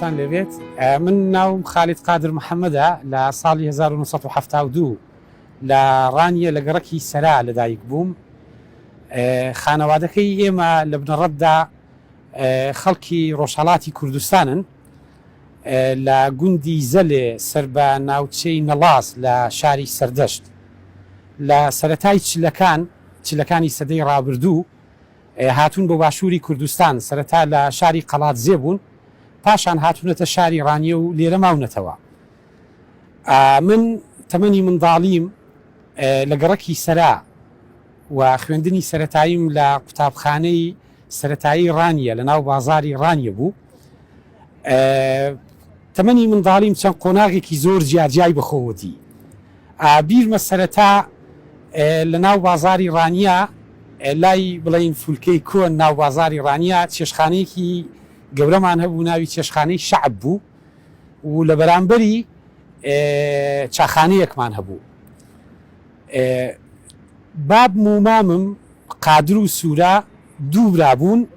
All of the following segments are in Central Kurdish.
خۆشتان لێبێت. من ناوم خالید قادر محەممەدە لە ساڵی 1972 لە ڕانیە لە گەڕەکی سەرا لەدایک بووم. خانەوادەکەی ئێمە لە بنەڕەتدا خەڵکی ڕۆژهەڵاتی کوردستانن لە گوندی زەلێ سەر بە ناوچەی نەڵاس لە شاری سەردەشت. لە سەرەتای چلەکانی سەدەی ڕابردوو هاتوون بۆ باشووری کوردستان، سەرەتا لە شاری قەڵاتزێ بوون، پاشان هاتوونەتە شاری ڕانیە و لێرە ماونەتەوە. من تەمەنی منداڵیم لە گەڕەکی سەرا و خوێندنی سەرەتاییم لە قوتابخانەی سەرەتایی ڕانیە لە ناو بازاری ڕانیە بوو. تەمەنی منداڵیم چەند قۆناغێکی زۆر جیاجای بەخۆوەتی. بیرمە سەرەتا لە ناو بازاری ڕانیە لای بڵین فولکەی کۆن ناو بازاری ڕانیە چێشخانەیەکی گەورەمان هەبوو، ناوی چێشخانەی شەعب بوو و لە بەرامبەری چاخانەیەکمان هەبوو. بابم و مامم قادر و سوورە دوو برابوون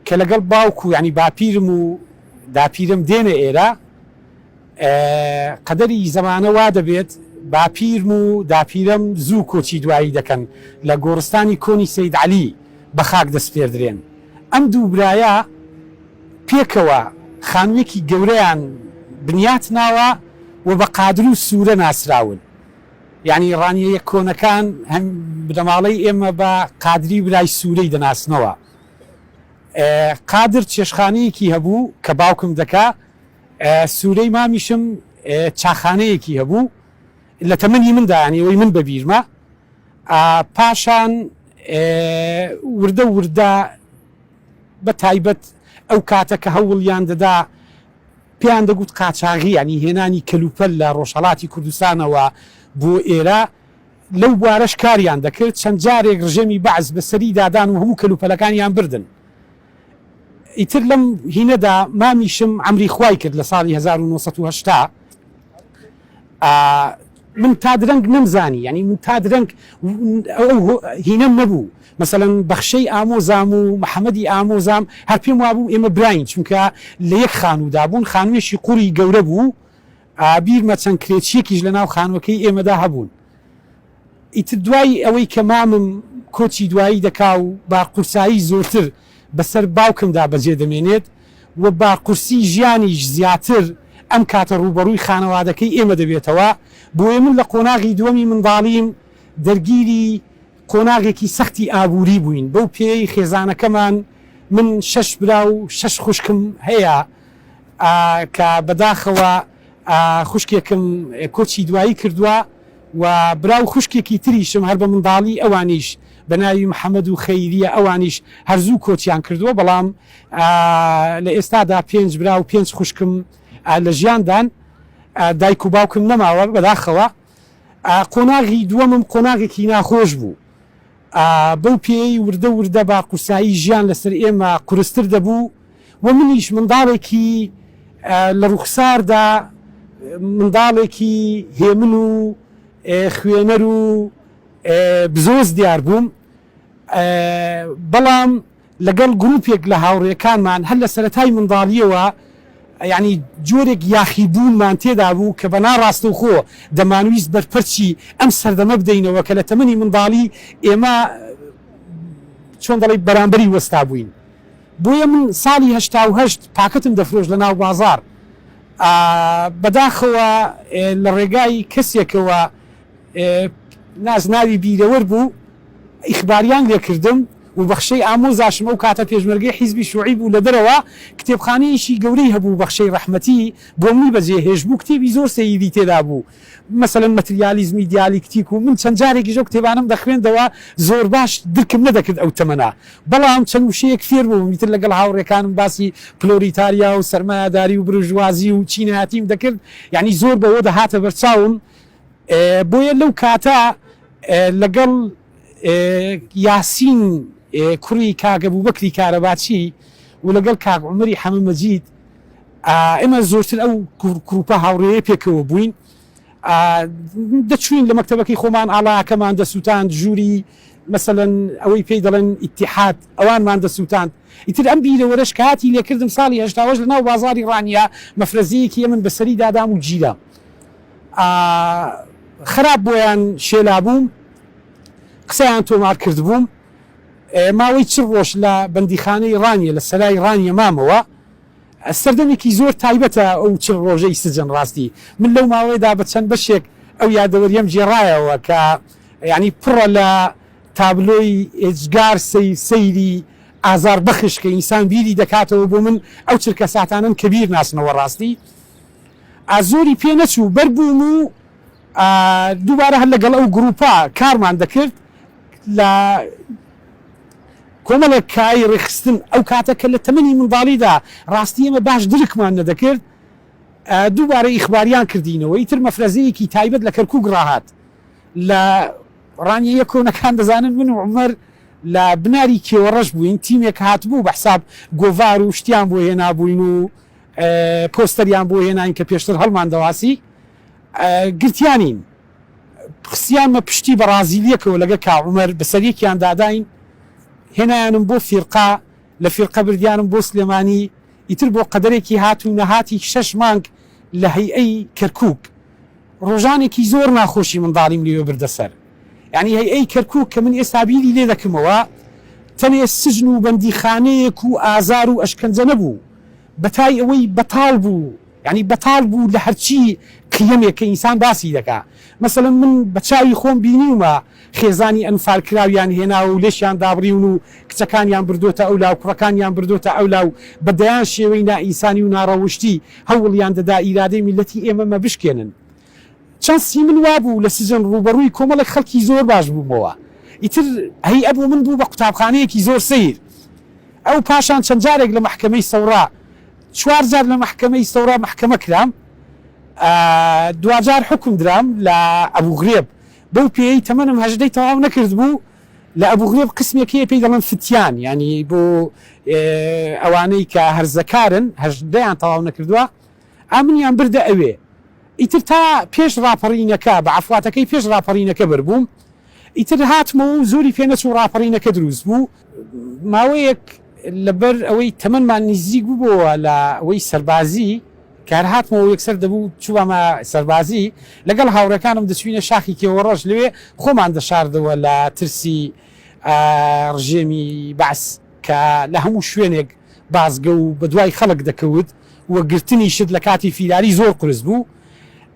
کە لەگەڵ باوکو ینی باپیرم و داپیرم دێنە ئێرە. قەدەری زەمانە وا دەبێت باپیرم و داپیرم زوو کۆچی دوایی دەکەن لە گۆڕستانی کۆنی سەید عەلی بە خاک دەست پێدرێن. ئەم دوو برایە پێکەوە خانوویەکی گەورەیان بنیات ناوە و بە قادر و سوورە ناسراون. یعنی ڕانیە کۆنەکان هەم بنەماڵەی ئێمە بە قادری برای سوورەی دەناسنەوە. قادر چێشخانەیەکی هەبوو کە باوکم دەکا، سوورەی مامیشم چاخانەیەکی هەبوو لە تەمەنی مندا، ینی ئەوەی من بەبیرمە. پاشان وردە وردە بە تایبەت ئەو کاتە کە هەوڵیان دەدا پێیان دەگوت قاچاغی، ینی هێنانی کەلوپەل لە ڕۆژهەڵاتی کوردستانەوە بۆ ئێرە، لەو بوارەش کاریان دەکرد. چەند جارێک ڕژەمی بەعز بەسەری دادان و هەموو کەلوپەلەکانیان بردن. ئیتر لەم هینەدا مامیشم ئەمری خوای کرد لە ساڵی 1970. من تا درەنگ نەمزانی، ینی من تا درەنگ هینەم نەبوو. مەسەلەن بەخشەی ئامۆزام و محەممەدی ئامۆزام هەر پێم وابوو ئێمە براین، چونکە لە یەک خانوودا بوون، خانوێشی قوڕی گەورە بوو. بیرمە چەند کرێچیەکیش لە ناو خانوەکەی ئێمەدا هەبوون. ئیتر دوای ئەوەی کە مامم کۆچی دوایی دەکا و با قورسایی زۆرتر بەسەر باوکمدا بەجێ دەمێنێت و با قورسی ژیانیش زیاتر ئەم کاتە ڕوبەڕووی خانەوادەکەی ئێمە دەبێتەوە. بۆیە من لە قۆناغی دووەمی منداڵیم دەرگیری قۆناغێکی سەختی ئابووری بووین. بەو پێی خێزانەکەمان من 6 برا و 6 خوشکم هەیە کە بەداخەوە خوشکێکم کۆچی دوایی کردووە و براو خوشکێکی تریشم هەر بە منداڵی ئەوانیش بە ناوی محەممەد و خەیریە، ئەوانیش هەرزوو کۆچیان کردووە. بەڵام لە ئێستادا 5 برا و 5 خوشکم لە ژیاندان، دایک و باوکم نەماوە بەداخەوە. قۆناغی دووەمم قۆناغێکی ناخۆش بوو. بەو پێی وردە وردە با قورسایی ژیان لەسەر ئێمە قورستر دەبوو و منیش منداڵێکی لە ڕوخساردا منداڵێکی هێمن و خوێنەر و بزۆز دیار بووم. بەڵام لەگەڵ گروپێک لە هاوڕێکانمان هەر لە سەرەتای منداڵیەوە ینی جۆرێک یاخیبوونمان تێدا بوو کە بە ناڕاستە و خۆ دەمانویست بەرپەرچی ئەم سەردەمە بدەینەوە کە لە تەمەنی منداڵی ئێمە چۆن دەڵێ بەرامبەری وەستا بووین. بۆیە من ساڵی 1970 پاکەتم دەفرۆش لە ناو بازار. بەداخەوە لە ڕێگای کەسێکەوە نازناوی بیرەوەر بوو، ئیخباریان لێکردم و بەخشەی ئامۆزاشم ئەو کاتە پێشمەرگەی حیزبی شوعی بوو لە دەرەوە، کتێبخانەیەشی گەورەی هەبوو بەخشەی ڕەحمەتی بۆ منی بەجێهێش بوو، کتێبی زۆر سەیدی تێدا بوو، مەسەلەن مەتریالیزمی دیالکتیک و من چەند جارێکی ژەو کتێبانم دەخوێندەوە زۆر باش درکم نەدەکرد ئەو تەمەنا. بەڵام چەند وشەیەک فێر بووم، میتر لەگەڵ هاوڕێکانم باسی پلۆریتاریا و سەرمایەداری و برژوازی و چینەهاتیم دەکرد، یعنی زۆر بەوە دەهاتە بەرچاوم. بۆیە لەو کاتە لەگەڵ یاسین کوڕی کاک ئەبوبەکری کارەباچی و لەگەڵ کاک عومەری حەمەمەجید ئێمە زۆرتر ئەو گروپە هاوڕێیە پێکەوە بووین. دەچوین لە مەکتەبەکەی خۆمان ئاڵاکەمان دەسووتاند، ژووری مثلەن ئەوەی پێی دەڵێن ئیتیحاد ئەوانمان دەسووتاند ئیتر ئەم بیرەوەرەش کاتی لێکردم ساڵی هەشتاوەش لە ناو بازاری ڕانیا مەفرەزەیەکی من بەسەری دادام و گیرە خراپ بۆیان شێلا بووم قسەیان تۆمار کرد بووم ماوەی چ ڕۆژ لە بەندیخانەی ڕانیە لە سەلای ڕانیە مامەوە سەردەمێکی زۆر تایبەتە ئەو چ ڕۆژەی سجن ڕاستی من لەو ماوەیەدا بە چەند بەشێک ئەو یادەوەریەم جێڕایەوە کە ینی پڕە لە تابلۆی ئێجگار سەیری ئازار بەخش کە ئینسان بیری دەکاتەوە بۆ من ئەو چرکە ساتانن کەبیر ناسنەوە ڕاستی ئازۆری پێ نەچوو بەربووم و دووبارە هەر لەگەڵ ئەو گروپا کارمان دەکرد لە کۆمەڵێک کای ڕێخستن ئەو کاتەکە لە تەمەنی منداڵیدا ڕاستی ئێمە باش درکمان نەدەکرد دووبارە ئیخباریان کردینەوە ئیتر مەفرەزەیەکی تایبەت لە کەرکووک ڕاهات لە ڕانیە کۆنەکان دەزانن من و عومەر لە بناری کێوەڕەش بووین تیمێک هاتبوو بە حساب گۆڤار و شتیان بۆ هێنابووین و پۆستەریان بۆ هێناین کە پێشتر هەڵمان دەواسی گرتیانین قسییانمە پشتی بە رازیلیەکەوە لەگە کاعومەر بەسەریەکیان داداین هێنایانم بۆ فیرقا لە فیرقە بردیانم بۆ سلێمانی ئیتر بۆ قەدەرێکی هات و نەهاتی 6 مانگ لە هەیئەی کەرکووک ڕۆژانێکی زۆر ناخۆشی منداڵیم لێوە بردەسەر یعنی هەیئەی کەرکووک کە من ئێستا بیری لێ دەکەمەوە تەنێ سجن و بەندیخانەیەک و ئازار و ئەشکەنجە نەبوو بەتای ئەوەی بەتاڵ بوو یعنی بەتاڵ بوو لە هەرچی قیەمێک کە ئینسان باسی دەکا مەسەڵەن من بە چاوی خۆم بینیومە خێزانی ئەنفالکراویان هێنا و لێشیان دابڕیون و کچەکانیان بردۆتە ئەولا و کوڕەکانیان بردۆتە ئەولا و بەدەیان شێوەی نائیسانی و ناڕەوشتی هەوڵیان دەدا ئیرادەی میلەتی ئێمەمە بشکێنن چەند سی من وابوو لە سجن ڕوبەڕووی کۆمەڵێک خەڵکی زۆر باش بوومەوە ئیتر هەی ئەبوو من بوو بە قوتابخانەیەکی زۆر سیر ئەو پاشان چەند جارێک لە محکەمەی سەورا 4 جار لە محکەمەی سەورا محکەمە کرام دوجار حکم درام لە ئەبوغرێب بەو پێی تەمەنم هەژدەی تەواو نەکرد بوو لە ئەبوغرێب قسمێکی پێی دەڵێن فتیان ینی بۆ ئەوانەی کە هەرزەکارن هەژدەیان تەواو نەکردووە ئامنیان بردە ئەوێ ئیتر تا پێش ڕاپەڕینەکە بە عەفواتەکەی پێش ڕاپەڕینەکە بەربووم ئیتر هاتمەوە و زۆری پێ نەچوو ڕاپەڕینەکە دروست بوو ماوەیەک لەبەر ئەوەی تەمەنمان نزیک بووبەوە لە ئەوەی سەربازی کار هاتمەوە یەکسەر دەبوو چووەمە سەربازی لەگەڵ هاوڕەکانم دەچوینە شاخی کێوەڕەش لەوێ خۆمان دەشاردەوە لە ترسی ڕژێمی بەعس کە لە هەموو شوێنێک بازگە و بە دوای خەڵک دەکەوت وە گرتنی شت لە کاتی فیلاری زۆر قرس بوو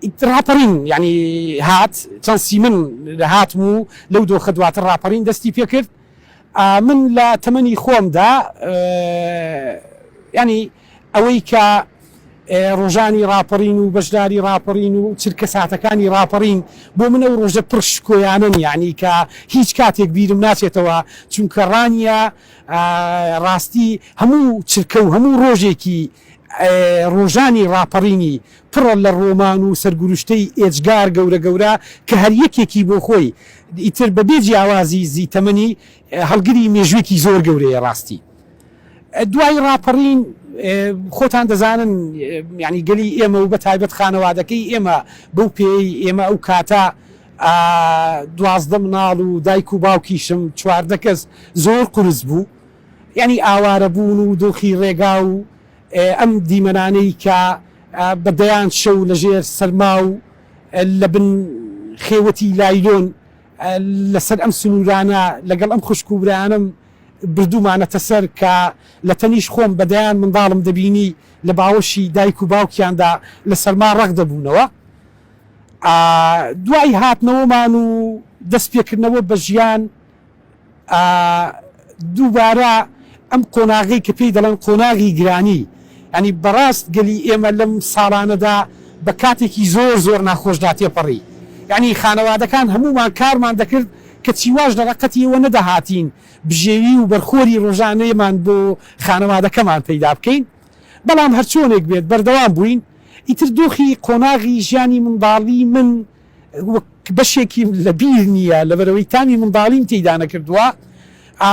ڕاپەڕین ینی هات چەند سی من هاتم و لەو دۆخە دواتر ڕاپەڕین دەستی پێ کرد من لە تەمەنی خۆمدا ینی ئەوەی کە ڕۆژانی ڕاپەڕین و بەشداری ڕاپەڕین و چرکە ساتەکانی ڕاپەڕین بۆ من ئەو ڕۆژە پرشکۆیانن یعنی کە هیچ کاتێک بیرم ناچێتەوە چونکە ڕانیە ڕاستی هەموو چرکە و هەموو ڕۆژێکی ڕۆژانی ڕاپەڕینی پڕە لە ڕۆمان و سەرگروشتەی ئێجگار گەورە گەورە کە هەر یەکێکی بۆ خۆی ئیتر بە بێ جیاوازی زیتەمەنی هەڵگری مێژوێکی زۆر گەورەیە ڕاستی دوای ڕاپەڕین خۆتان دەزانن ینی گەلی ئێمە و بە تایبەت خانەوادەکەی ئێمە بەو پێی ئێمە ئەو کاتە 12 مناڵ و دایک و باوکیشم 14 کەس زۆر قرس بوو ینی ئاوارە بوون و دۆخی ڕێگا و ئەم دیمەنانەی کە بەدەیان شەو لەژێر سەرما و لە بن خێوەتی لایلۆن لەسەر ئەم سنوورانە لەگەڵ ئەم خوشکوبرانم بردومانەتە سەر کە لە تەنیش خۆم بەدەیان منداڵم دەبینی لە باوەشی دایک و باوکیاندا لە سەرما ڕەق دەبوونەوە دوای هاتنەوەمان و دەست پێکردنەوە بە ژیان دووبارە ئەم قۆناغی کە پێی دەڵێن قۆناغی گرانی ینی بەڕاست گەلی ئێمە لەم ساڵانەدا بە کاتێکی زۆر زۆر ناخۆشدا تێپەڕی ینی خانەوادەکان هەمومان کارمان دەکرد کە چیواش لە ڕقەتیەوە نەدەهاتین بژێوی و بەرخۆری ڕۆژانەیەمان بۆ خانەوادەکەمان پەیدا بکەین بەڵام هەرچۆنێک بێت بەردەوام بووین ئیتر دۆخی قۆناغی ژیانی منداڵی من بەشێکی لە بیر نییە لەبەرەوەی تامی منداڵیم تێیدا نەکردووە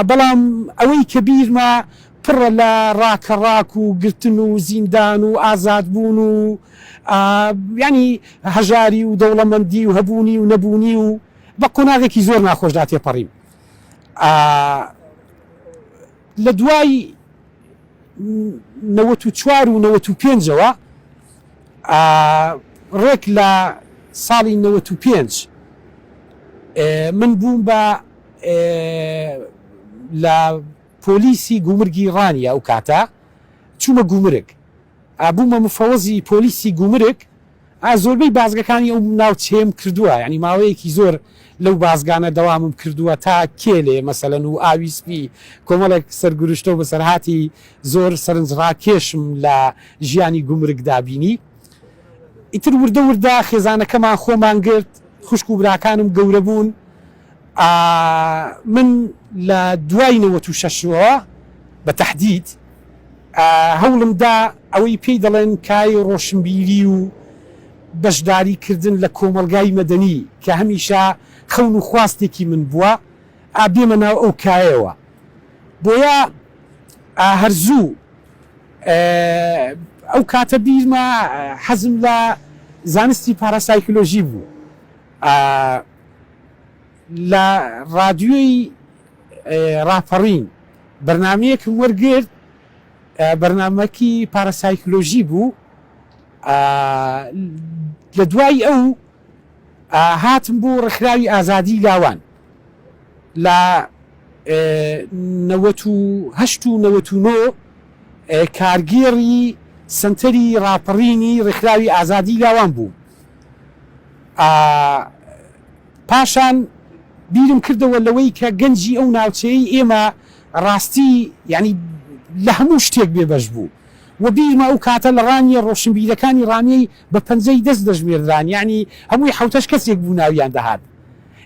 بەڵام ئەوەی کە بیرمە پڕە لە ڕاکەڕاک و گرتن و زیندان و ئازادبوون و ینی هەژاری و دەوڵەمەندی و هەبوونی و نەبوونی و بە قۆناغێکی زۆر ناخۆشدا تێپەڕیم لە دوای 94 و 95ەوە ڕێک لە ساڵی 95 من بووم بە لە پۆلیسی گومرگی ڕانیە ئەو کاتە چوومە گومرگ بوومە مفەوەزی پۆلیسی گومرگ زۆربەی بازگەکانی ئەو ناوچێم کردووە ینی ماوەیەکی زۆر لەو بازگانە دەوامم کردووە تا کێلێ مەسەلەن و ئاویسپی کۆمەڵێک سەرگوشتە و بەسەرهاتی زۆر سەرنجڕاکێشم لە ژیانی گومرگدا بینی ئیتر وردە وردە خێزانەکەمان خۆمان گرت خوشک و براکانم گەورە بوون من لە دوای 96ەوە بە تەحدید هەوڵمدا ئەوەی پێی دەڵێن کای ڕۆشنبیری و بەشداریکردن لە کۆمەلگای مەدەنی کە هەمیشە خەون و خواستێکی من بووە بێمە ناو ئەو کایەوە بۆیە هەرزوو ئەو کاتە بیرمە حەزم لە زانستی پاراسایکلۆژی بوو لە ڕادیۆی ڕاپەڕین بەرنامەیەکم وەرگرت بەرنامەکی پاراسایکلۆژی بوو لە دوای ئەو هاتم بۆ ڕێکخراوی ئازادی لاوان لە 98 و 99 کارگێڕی سنتەری ڕاپەڕینی ڕێکخراوی ئازادی لاوان بوو پاشان بیرم کردەوە لەوەی کە گەنجی ئەو ناوچەی ئێمە ڕاستی ینی لە هەموو شتێک بێبەش بوو و بیرمە ئەو کاتە لە ڕانیە ڕۆشنبیرەکانی ڕانیەی بە پەنجەی دەست دەژمێردران ینی هەمووی حوتەش کەسێک بوو ناویان دەهات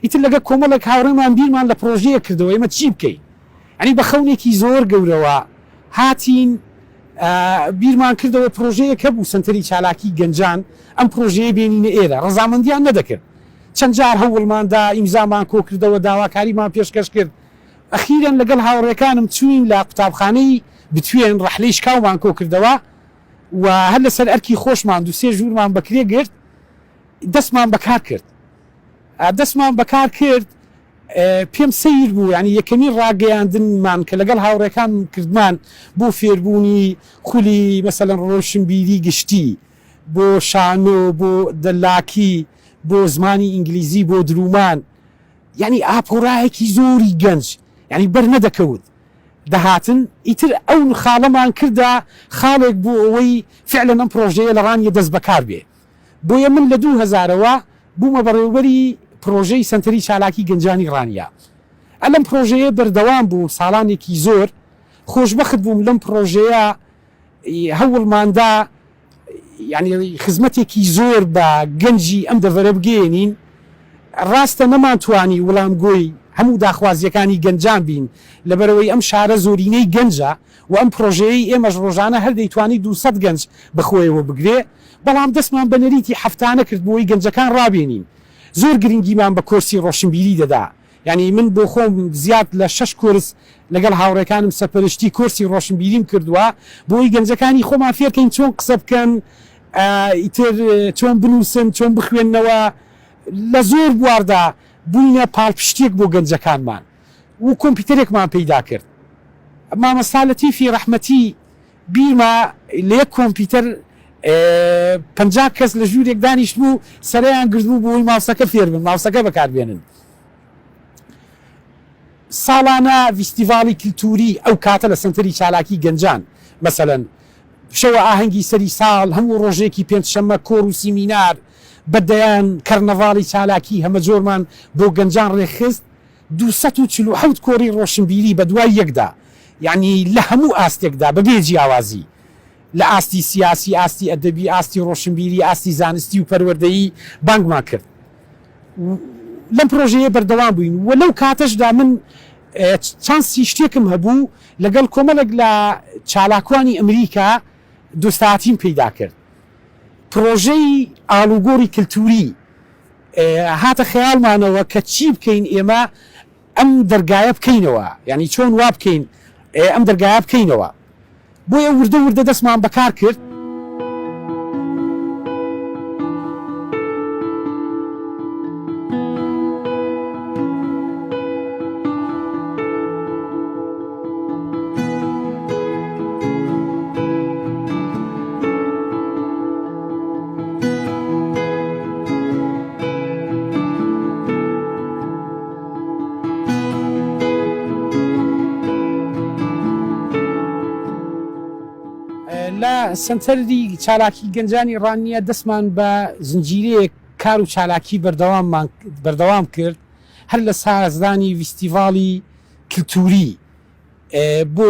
ئیتر لەگە کۆمەڵێک هاوڕێمان بیرمان لە پرۆژەیە کردەوە ئێمە چی بکەین ئەنی بە خەونێکی زۆر گەورەوە هاتین بیرمان کردەوە پرۆژەیەکە بوو سنتەری چالاکی گەنجان ئەم پرۆژەیە بێنینە ئێرە ڕەزامەندیان نەدەکرد چەند جار هەوڵماندا ئیمزامان کۆ کردەوە داواکاریمان پێشکەش کرد ئەخیرەن لەگەڵ هاوڕێکانم چوین لە قوتابخانەی بتوێن ڕەحلەی شکاومان کۆ کردەوە و هەر لەسەر ئەرکی خۆشمان دو سێ ژوورمان بەکرێ گرت دەستمان بەکار کرد پێم سیر بوو ینی یەکەمین ڕاگەیاندنمان کە لەگەڵ هاوڕێکان کردمان بۆ فێربوونی خولی مەسەلەن ڕۆشنبیری گشتی بۆ شانۆ بۆ دەلاکی بۆ زمانی ئینگلیزی بۆ درومان ینی ئاپۆڕایەکی زۆری گەنج ینی بەرنەدەکەوت دەهاتن ئیتر ئەو خاڵەمان کردە خاڵێک بۆ ئەوەی فعلەن ئەم پرۆژەیە لە ڕانیە دەست بەکار بێ بۆیە من لە 2000ەوە بوومە بەڕێوەبەری پرۆژەی سنتەری چالاکی گەنجانی ڕانیە ئەلەم پرۆژەیە بەردەوام بوو ساڵانێکی زۆر خۆشبەخت بووم لەم پرۆژەیە هەوڵماندا ینی خزمەتێکی زۆر بە گەنجی ئەم دەڤەرە بگەێنین ڕاستە نەمانتوانی وەڵامگۆی هەموو داخوازیەکانی گەنجان بین لەبەرەوەی ئەم شارە زۆرینەی گەنجە و ئەم پرۆژەیە ئێمەش ڕۆژانە هەر دەیتوانی 200 گەنج بەخۆیەوە بگرێ بەڵام دەستمان بە نەریتی هەفتانە کرد بۆی گەنجەکان ڕابێنین زۆر گرنگیمان بە کۆرسی ڕۆشنبیری دەدا ینی من بۆ خۆم زیاد لە 6 کورس لەگەڵ هاوڕێکانم سەپەرشتی کۆرسی ڕۆشنبیریم کردووە بۆی گەنجەکانی خۆمان فێرکەین چۆن قسە بکەن ئیتر چۆن بنووسن چۆن بخوێننەوە لە زۆر بواردا بووینە پاڵپشتێک بۆ گەنجەکانمان و کۆمپیوتەرێکمان پەیدا کرد مامەستا لەتیفی ڕەحمەتی بیرمە لە یەک کۆمپیوتەر 50 کەس لە ژوورێک دانیشت بوو سەرەیان گردبوو بۆی ماوسەکە فێر بن ماوسەکە بەکاربێنن ساڵانە ڤیستیڤاڵی کلتوری ئەو کاتە لە سنتەری چالاکی گەنجان مەسەلەن شەوە ئاهەنگی سەری ساڵ هەموو ڕۆژێکی پێنجشەممە کۆر و سیمینار بەدەیان کەرنەڤاڵی چالاکی هەمە جۆرمان بۆ گەنجان ڕێخست 247 کۆری ڕۆشنبیری بە دوای یەکدا یعنی لە هەموو ئاستێکدا بەبێ جیاوازی لە ئاستی سیاسی ئاستی ئەدەبی ئاستی ڕۆشنبیری ئاستی زانستی و پەروەردەیی بانگمان کرد لەم پرۆژەیە بەردەوام بووین و لەو کاتەشدا من چانسی شتێکم هەبوو لەگەڵ کۆمەڵێک لە چالاکوانی ئەمریکا دۆستاتیم پەیدا کرد پرۆژەی ئاڵوگۆڕی کلتوری هاتە خەیاڵمانەوە کە چی بکەین ئێمە ئەم دەرگایە بکەینەوە ینی چۆن وا بکەین ئەم دەرگایە بکەینەوە بۆیە وردە وردە دەستمان بەکار کرد سنتەری چالاکی گەنجانی ڕانیە دەستمان بە زنجیرەیەک کار و چالاکی بەردەوام کرد هەر لە سازدانی فیستیڤاڵی کللتوری بۆ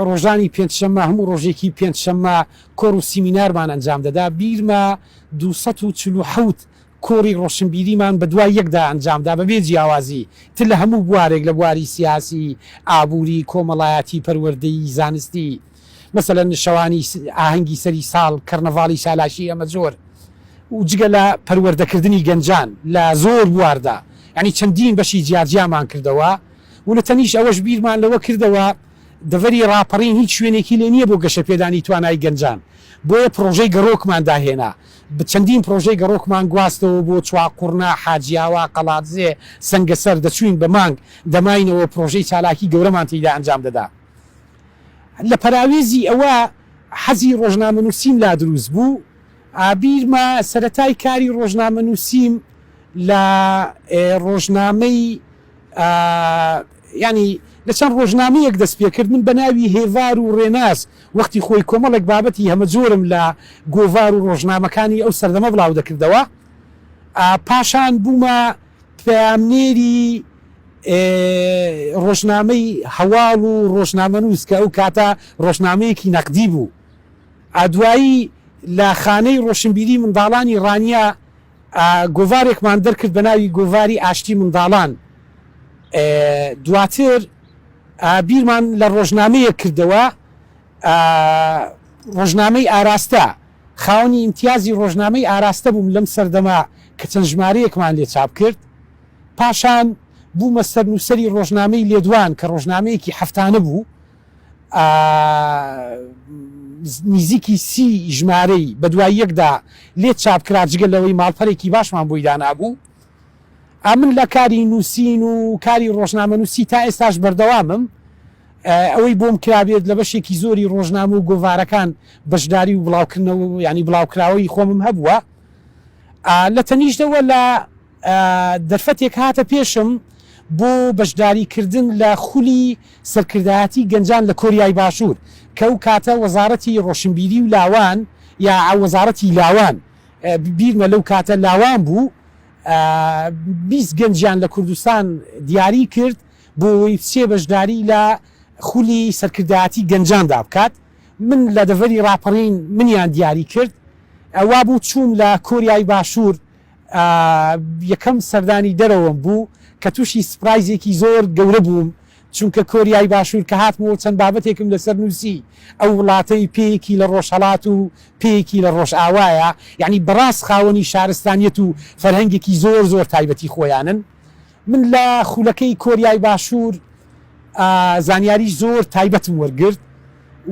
ڕۆژانی پێنجشەممە هەموو ڕۆژێکی پێنجشەممە کۆڕ و سیمینارمان ئەنجام دەدا بیرمە 247 کۆڕی ڕۆشنبیریمان بە دوای یەکدا ئەنجامدا بەبێ جیاوازی تر لە هەموو بوارێک لە بواری سیاسی ئابووری کۆمەڵایەتی پەروەردەی زانستی مثلەن شەوانی ئاهەنگی سەری ساڵ کەرنەڤاڵی شالاشی ئەمە زۆر و جگە لە پەروەردەکردنی گەنجان لە زۆر بواردا ینی چەندین بەشی جیاجیامان کردەوە و لە تەنیش ئەوەش بیرمان لەوە کردەوە دەڤەری ڕاپەڕین هیچ شوێنێکی لێ نییە بۆ گەشە پێدانی توانای گەنجان بۆیە پرۆژەی گەڕۆکمان داهێنا چەندین پرۆژەی گەڕۆکمان گواستەوە بۆ چواقورنا حاجیاوە قەڵاتزێ سەنگەسەر دەچوین بە مانگ دەماینەوە پرۆژەی چالاکی گەورەمان تێیدا ئەنجام دەدا لە پەراوێزی ئەوە حەزی ڕۆژنامەنووسیم لا دروست بوو ئابیرمە سەرەتای کاری ڕۆژنامەنووسیم لە ڕۆژنامەی ینی لە چەند ڕۆژنامەیەک دەست پێکرد من بە ناوی هێڤار و ڕێناس وەختی خۆی کۆمەڵێک بابەتی هەمە جۆرم لە گۆڤار و ڕۆژنامەکانی ئەو سەردەمە بڵاو دەکردەوە پاشان بوومە پامنێری ڕۆژنامەی هەواڵ و ڕۆژنامەنووس کە ئەو کاتە ڕۆژنامەیەکی نەقدی بوو دوایی لە خانەی ڕۆشنبیری منداڵانی ڕانیا گۆڤارێکمان دەرکرد بە ناوی گۆڤاری ئاشتی منداڵان دواتر بیرمان لە ڕۆژنامەیە کردەوە ڕۆژنامەی ئاراستە خاوەنی ئیمتیازی ڕۆژنامەی ئاراستە بووم لەم سەردەما کە چەند ژمارەیەکمان لێ چاپ کرد پاشان بوومە سەرنووسەری ڕۆژنامەی لێدوان کە ڕۆژنامەیەکی هەفتانە بوو نزیکی سی ژمارەی بە دوای یەکدا لێ چاپکرا جگە لەوەی ماڵپەرێکی باشمان بۆی دانابوو من لە کاری نووسین و کاری ڕۆژنامەنووسی تا ئێستاش بەردەوامم ئەوەی بۆم کرابێت لە بەشێکی زۆری ڕۆژنامە و گۆڤارەکان بەشداری و بڵاوکردنەوە ینی بڵاوکراوەی خۆمم هەبووە لە تەنیشتەوە لە دەرفەتێک هاتە پێشم بۆ بەشداریکردن لە خولی سەرکردایەتی گەنجان لە کۆریای باشوور کە ئەو کاتە وەزارەتی ڕۆشنبیری و لاوان یا وەزارەتی لاوان بیرمە لەو کاتە لاوان بوو 20 گەنجیان لە کوردستان دیاری کرد بۆی سێ بەشداری لە خولی سەرکردایەتی گەنجاندا بکات من لە دەڤەری ڕاپەڕین منیان دیاری کرد ئەوا بوو چوون لە کۆریای باشوور یەکەم سەردانی دەرەوەم بوو کە تووشی سپرایزێکی زۆر گەورە بووم چونکە کۆریای باشوور کە هاتمەوە چەند بابەتێکم لەسەر نووسی ئەو وڵاتەی پێیەکی لە ڕۆژهەڵات و پێیەکی لە ڕۆژ ئاوایە یعنی بەڕاست خاوەنی شارستانیەت و فەرهەنگێکی زۆر زۆر تایبەتی خۆیانن من لە خولەکەی کۆریای باشوور زانیاری زۆر تایبەتم وەرگرت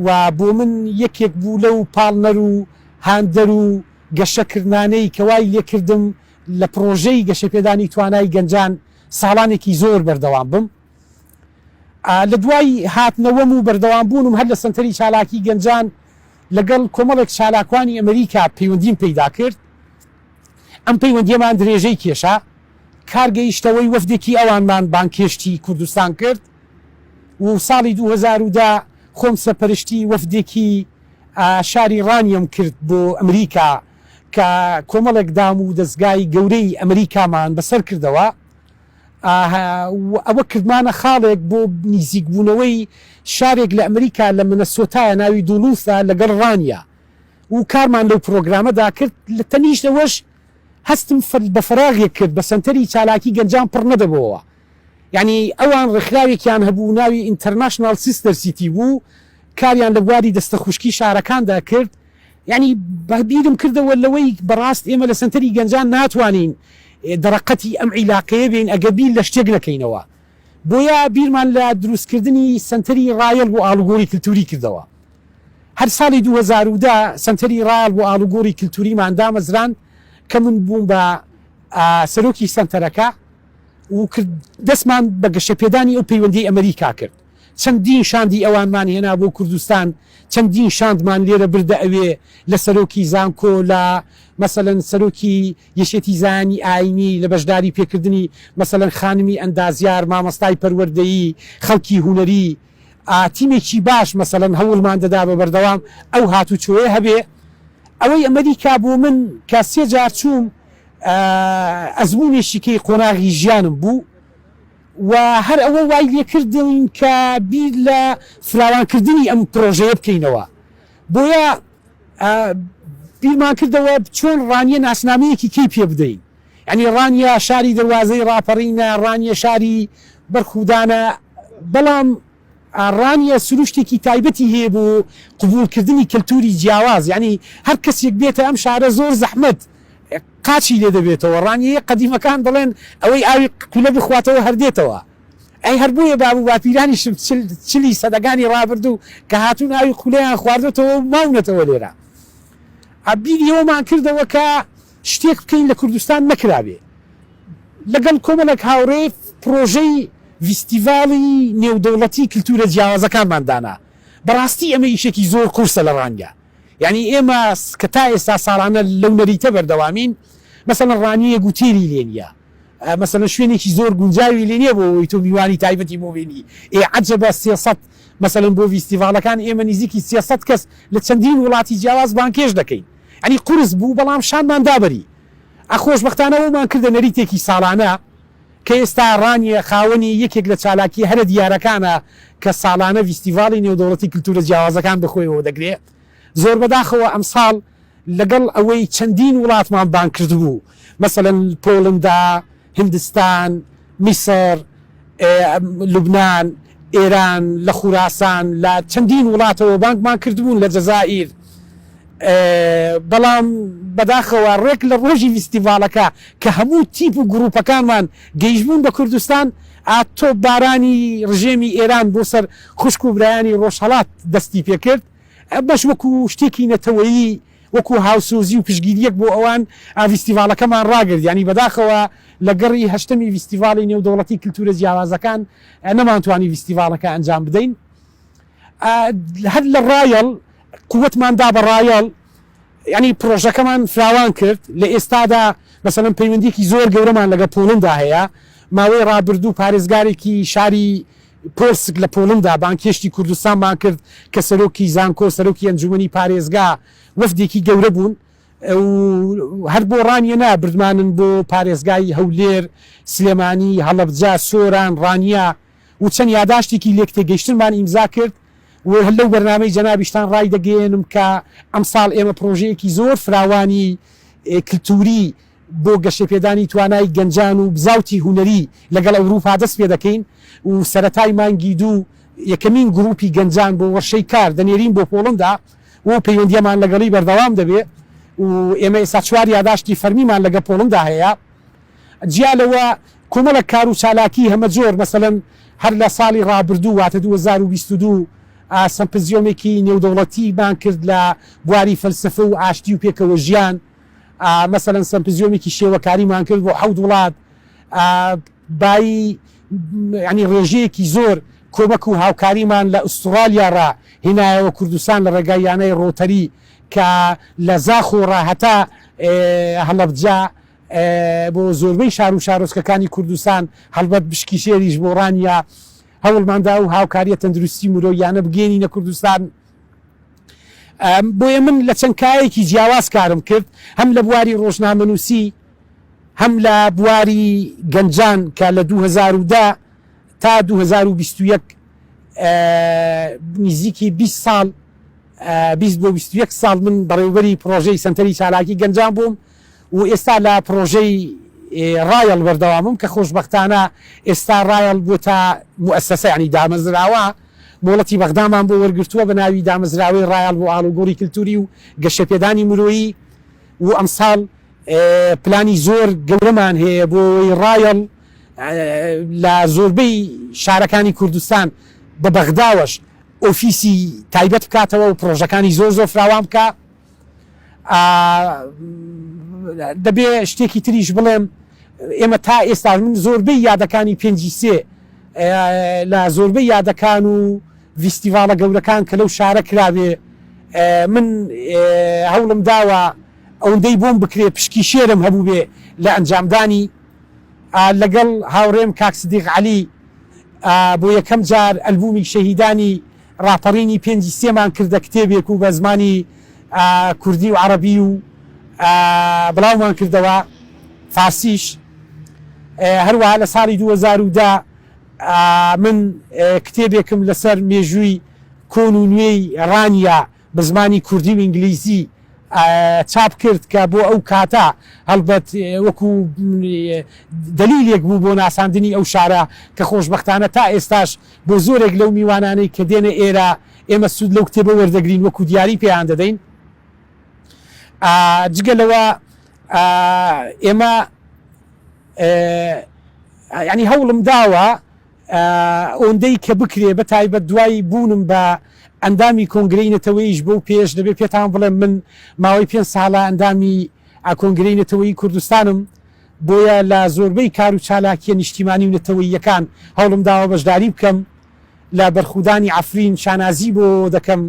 و بۆ من یەکێک بوو لەو پاڵنەر و هاندەر و گەشەکردانەی کەوای لێکردم لە پرۆژەی گەشەپێدانی توانای گەنجان ساڵانێکی زۆر بەردەوام بم لە دوای هاتنەوەم و بەردەوامبوونم هەر لە سنتەری چالاکی گەنجان لەگەڵ کۆمەڵێک چالاکوانی ئەمریکا پەیوەندیم پەیدا کرد ئەم پەیوەندیەمان درێژەی کێشا کارگەیشتەوەی وەفدێکی ئەوانمان بانکێشتی کوردستان کرد و ساڵی 2010 خۆم سەرپەرشتی وەفدێکی شاری ڕانیم کرد بۆ ئەمریکا کە کۆمەڵێک دام و دەستگای گەورەی ئەمریکامان بەسەر کردەوە ئەوە کردمانە خاڵێک بۆ نزیکبوونەوەی شارێک لە ئەمریکا لە منەسۆتایە ناوی دوولوسە لەگەڵ ڕانیا و کارمان لەو پرۆگرامەدا کرد لە تەنیشتەوەش هەستم بە فراغێک کرد بە سنتەری چالاکی گەنجان پڕ نەدەبەوە یعنی ئەوان ڕێکخراوێکیان هەبوو ناوی ئینتەرناشنال سیستەر سیتی بوو کاریان لە بواری دەستە خوشکی شارەکاندا کرد یعنی بەبیرم کردەوە لەوەی بەڕاست ئێمە لە سنتەری گەنجان ناتوانین دەرەقەتی ئەم عیلاقەیە بین ئەگەبیل لە شتێک نەکەینەوە بۆیە بیرمان لە دروستکردنی سنتەری ڕایەڵ بۆ ئاڵوگۆڕی کللتوری کردەوە هەر ساڵی 2010 سنتەری ڕایەڵ بۆ ئاڵوگۆڕی کللتوریمان دامەزران کە من بووم بە سەرۆکی سنتەرەکە و دەستمان بە گەشەپێدانی ئەو پەیوەندی ئەمریکا کرد چەندین شاندی ئەوانمان هێنا بۆ کوردستان چەندین شاندمان لێرە بردە ئەوێ لە سەرۆکی زانکۆ لە مەسەلەن سەرۆکی یەشێتی زانی ئاینی لە بەشداری پێکردنی مەسەلەن خانمی ئەندازیار مامەستای پەروەردەیی خەڵکی هوەری تیمێکی باش مەسەڵەن هەوڵمان دەدا بە بەردەوام ئەو هاتوچۆیە هەبێ. ئەوەی ئەمریکا بۆ من کە سێ جار چووم ئەزمونێکی کەی قۆناغی ژیانم بوو و هەر ئەوە وای لێکردن کە بیر لە فراوانکردنی ئەم پرۆژەیە بکەینەوە. بۆیە بیرمان کردەوە چۆن ڕانیە ناسنامەیەکی کەی پێ بدەین، ینی ڕانیە شاری دەواازەی ڕاپەڕینە، ڕانیە شاری بەرخودانە، بەڵام ڕانیە سروشتێکی تایبەتی هەیە بۆ قبولکردنی کللتوری جیاواز، ینی هەر کەسێک بێتە ئەم شارە زۆر زەحمەت قاچی لێ دەبێتەوە. ڕانیە قەدیمەکان دەڵێن ئەوەی ئاوی قولە بخواتەوە هەردێتەوە. ئەی هەر بۆیە بابوو باپیرانی چلی سەدەگانی ڕابردوو کە هاتوون ئاوی قولەیان خواردێتەوە و ماونەتەوە لێرە. بیری ئەوەمان کردەوە کە شتێک بکەین لە کوردستان نەکرابێ. لەگەڵ کۆمەڵێک هاوڕێ پرۆژەی ڤیستیڤاڵی نێودەوڵەتی کللتورە جیاوازەکانماندانا. بەڕاستی ئەمە ئیشێکی زۆر قورسە لە ڕانگە، یعنی ئێمە کە تا ئێستا ساڵانە لەو نەریتە بەردەوامین، مەسەڵەن ڕانیە گوتێری لێ نیە، مەسەڵەن شوێنێکی زۆر گونجاوی لێ نییە بۆ ئەوەی تۆ میوانی تایبەتی بۆ بینی. عەجەبە 300 مەسەڵەن بۆ ڤیستیڤاڵەکان ئێمە نزیکی 300 کەس لە چەندین وڵاتی جیاواز بانکێش دەکەین. ئەنی قورس بوو بەڵام شانمان دابەری. خۆشبەختانەوەمان کردە نەریتێکی ساڵانە کە ئێستا ڕانیە خاوەنی یەکێک لە چالاکی هەرە دیارەکانە کە ساڵانە ڤیستیڤاڵی نێودەوڵەتی کللتورە جیاوازەکان بخۆیەوە دەگرێت. زۆر بەداخەوە ئەمساڵ لەگەڵ ئەوەی چەندین وڵاتمان بان کردبوو، مەسەڵەن پۆڵندا، هندستان، میسر، لوبنان، ئێران، لە خوراسان، لە چەندین وڵاتەوە بانکمان کردبوون، لە جەزائیر. بەڵام بەداخەوە ڕێک لە ڕۆژی ڤیستیڤاڵەکە کە هەموو تیپ و گروپەکانمان گەیشتبوون بە کوردستان، تۆ بارانی ڕژێمی ئێران بۆ سەر خوشک و برایانی ڕۆژهەڵات دەستی پێکرد، بەش وەکو شتێکی نەتەوەیی، وەکو هاوسۆزی و پشگیریەک بۆ ئەوان ڤیستیڤاڵەکەمان ڕاگرت. ینی بەداخەوە لە گەڕی هەشتمی ڤیستیڤاڵی نێودەوڵەتی کللتورە جیاوازەکان نەمانتوانی ڤیستیڤاڵەکە ئەنجام بدەین. هەر لە ڕایەڵ قووەتماندا بە ڕایەڵ، ینی پرۆژەکەمان فراوان کرد. لە ئێستادا مەسەڵەن پەیوەندیکی زۆر گەورەمان لەگە پۆڵندا هەیە. ماوەی ڕابردوو پارێزگارێکی شاری پۆلسک لە پۆڵندا بانکێشتی کوردستانمان کرد کە سەرۆکی زانکۆ، سەرۆکی ئەنجومەنی پارێزگا وەفدێکی گەورە بوون. هەر بۆ ڕانیە نا بردمانن بۆ پارێزگای هەولێر، سلێمانی، هەڵەبجە، سۆران، ڕانیە و چەند یاداشتێکی لێک تێگەیشتنمان ئیمزا کرد. و هەر لەو بەرنامەی جەنابیشتان ڕای دەگەێنم کە ئەمساڵ ئێمە پرۆژەیەکی زۆر فراوانی کللتوری بۆ گەشەپێدانی توانای گەنجان و بزاوتی هوەری لەگەڵ ئەوروپا دەست پێ دەکەین و سەرەتای مانگی دوو یەکەمین گروپی گەنجان بۆ وەرشەی کار دەنێرین بۆ پۆڵندا و پەیوەندیەمان لەگەڵی بەردەوام دەبێت و ئێمە ئێستا چوار یاداشتی فەرمیمان لەگە پۆڵندا هەیە. جیالەوە کۆمەڵە کار و چالاکی هەمە جۆر، مەسەڵەن هەر لە ساڵی ڕابردوو واتە 2022 سمپزیۆمێکی نێودەوڵەتی بان کرد لە بواری فەلسفە و ئاشتی و پێکەوە ژیان. مەسەڵەن سمپزیۆمێکی شێوەکاریمان کرد بۆ 7 وڵات، بای ینی ڕێژەیەکی زۆر کۆمەک و هاوکاریمان لە ئوسترالیا ڕا هێنایەوە کوردستان لە ڕێگای یانەی ڕۆتەری کە لە زاخۆڕا هەتا هەڵەبجە بۆ زۆربەی شار و شارۆچکەکانی کوردستان هەڵبەت بشکی شێریش بۆ ڕانیە هەوڵماندا و هاوکاریە تەندروستی مرۆیانە بگەێنینە کوردستان. بۆیە من لە چەند کایەکی جیاواز کارم کرد، هەم لە بواری ڕۆژنامەنووسی، هەم لە بواری گەنجان کە لە 2010 تا 2021 نزیکی 20 ساڵ 20 بۆ 21 ساڵ من بەڕێوەبەری پرۆژەی سنتەری چالاکی گەنجان بووم و ئێستا لە پرۆژەی ڕایەڵ بەردەوامم کە خۆشبەختانە ئێستا ڕایەڵ بۆ تا موسسە ینی دامەزراوە مۆڵەتی بەغدامان بۆ وەرگرتووە بە ناوی دامەزراوەی ڕایەڵ بۆ ئاڵوگۆڕی کللتوری و گەشەپێدانی مرۆیی و ئەمساڵ پلانی زۆر گەورەمان هەیە بۆی ڕایەڵ لە زۆربەی شارەکانی کوردستان بە بەغداوەش ئۆفیسی تایبەت بکاتەوە و پرۆژەکانی زۆر زۆر فراوان بکە. دەبێ شتێکی تریش بڵێم، ئێمە تا ئێستا من زۆربەی یادەکانی 5 لە زۆربەی یادەکان و ڤیستیڤاڵە گەورەکان کە لەو شارە کراوێ من هەوڵم داوە ئەوەندەی بۆم بکرێ پشکی شێرم هەبوو بێ لە ئەنجامدانی لەگەڵ هاوڕێم کاک سدیق عەلی بۆ یەکەم جار ئەلبومی شەهیدانی ڕاپەڕینی 5 کردە کتێبێک و بە زمانی کوردی و عەرەبی و بڵاومان کردەوە فارسیش. هەروەها لە ساڵی 2010 من کتێبێکم لەسەر مێژووی کۆن و نوێی ڕانیا بە زمانی کوردی و ئینگلیزی چاپ کرد کە بۆ ئەو کاتە هەڵبەت وەکو دلیلێک بوو بۆ ناساندنی ئەو شارە کە خۆشبەختانە تا ئێستاش بۆ زۆرێک لەو میوانانەی کە دێنە ئێرە ئێمە سوود لەو کتێبە وەردەگرین وەکو دیاری پێیان دەدەین. جگەلەوە ئێمە ینی هەوڵم داوە ئەوەندەی کە بکرێ بە تایبەت دوای بوونم بە ئەندامی کۆنگرەی نەتەوەیش بۆ پێش دەبێت پێتان بڵێم من ماوەی 5 ساڵە ئەندامی کۆنگرەی نەتەوەیی کوردستانم، بۆیە لە زۆربەی کار و چالاکیە نیشتیمانی و نەتەوەییەکان هەوڵم داوە بەشداری بکەم لە بەرخودانی عەفرین شانازی بۆ دەکەم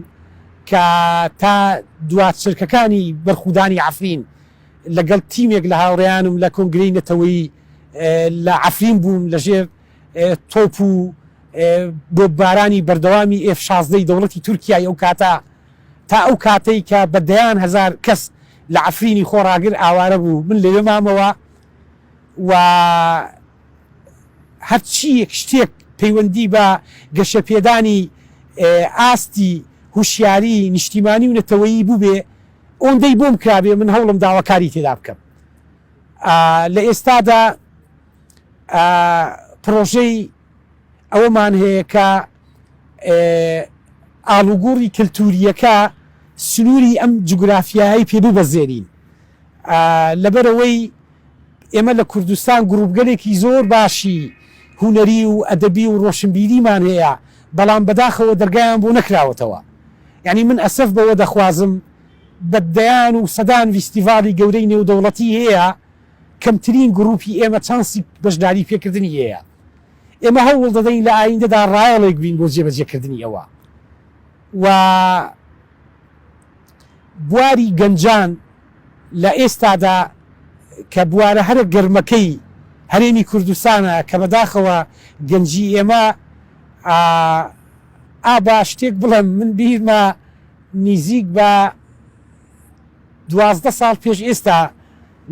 کە تا دوات چرکەکانی بەرخودانی عەفرین لەگەڵ تیمێک لە هاوڕێیانم لە کۆنگرەی نەتەوەیی لە عەفرین بووم لەژێر تۆپ و بۆ بارانی بەردەوامی F-16 دەوڵەتی تورکیای ئەو کاتە تا ئەو کاتەی کە بە دەیان هەزار کەس لە عەفرینی خۆڕاگر ئاوارە بوو من لەوێ مامەوە و هەرچی شتێک پەیوەندی بە گەشەپێدانی ئاستی هوشیاری نیشتیمانی و نەتەوەیی بوو بێ ئەوەندەی بۆم کرابێ من هەوڵم داواکاری تێدا بکەم. لە ئێستادا پرۆژەی ئەوەمان هەیە کە ئاڵوگۆڕی کللتوریەکە سنووری ئەم جوگرافیایی پێبوو بەزێرین لەبەرەوەی ئێمە لە کوردستان گروپگەلێکی زۆر باشی هونەری و ئەدەبی و ڕۆشنبیریمان هەیە بەڵام بەداخەوە دەرگایان بۆ نەکراوەتەوە. یعنی من ئەسەف بەوە دەخوازم بەدەیان و سەدان فیستیڤالی گەورەی نێودەوڵەتی هەیە کەمترین گروپی ئێمە چانسی بەشداری پێکردنی هەیە. ئێمە هەوڵ دەدەین لە ئایندەدا ڕایەڵێک بین بۆ جێبەجێکردنی ئەوە و بواری گەنجان لە ئێستادا کە بوارە هەرە گەرمەکەی هەرێمی کوردستانە کە بەداخەوە گەنجی ئێمە ئابا شتێک بڵێم من بیرمە نزیک بە 12 ساڵ پێش ئێستا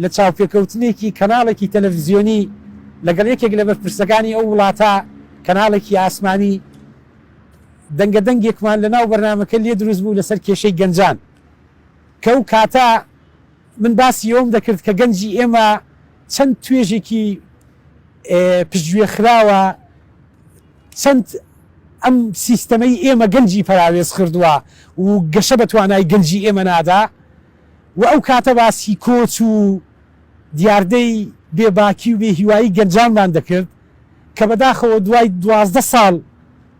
لە چاوپێکەوتنێکی کەناڵێکی تەلەڤیزیۆنی لەگەڵ یەکێک لە بەرپرسەکانی ئەو وڵاتە کەناڵێکی ئاسمانی دەنگە دەنگێکمان لە ناو بەرنامەکە لێ دروست بوو لەسەر کێشەی گەنجان کە ئەو کاتە من باسی ئەوم دەکرد کە گەنجی ئێمە چەند توێژێکی پشتگوێ خراوە چەند ئەم سیستەمەی ئێمە گەنجی پەراوێز کردووە و گەشە بە توانای گەنجی ئێمە نادا و ئەو کاتە باسی کۆچ و دیاردەی بێباکی و بێ هیوایی گەنجانمان دەکرد کە بەداخەوە دوای 12 ساڵ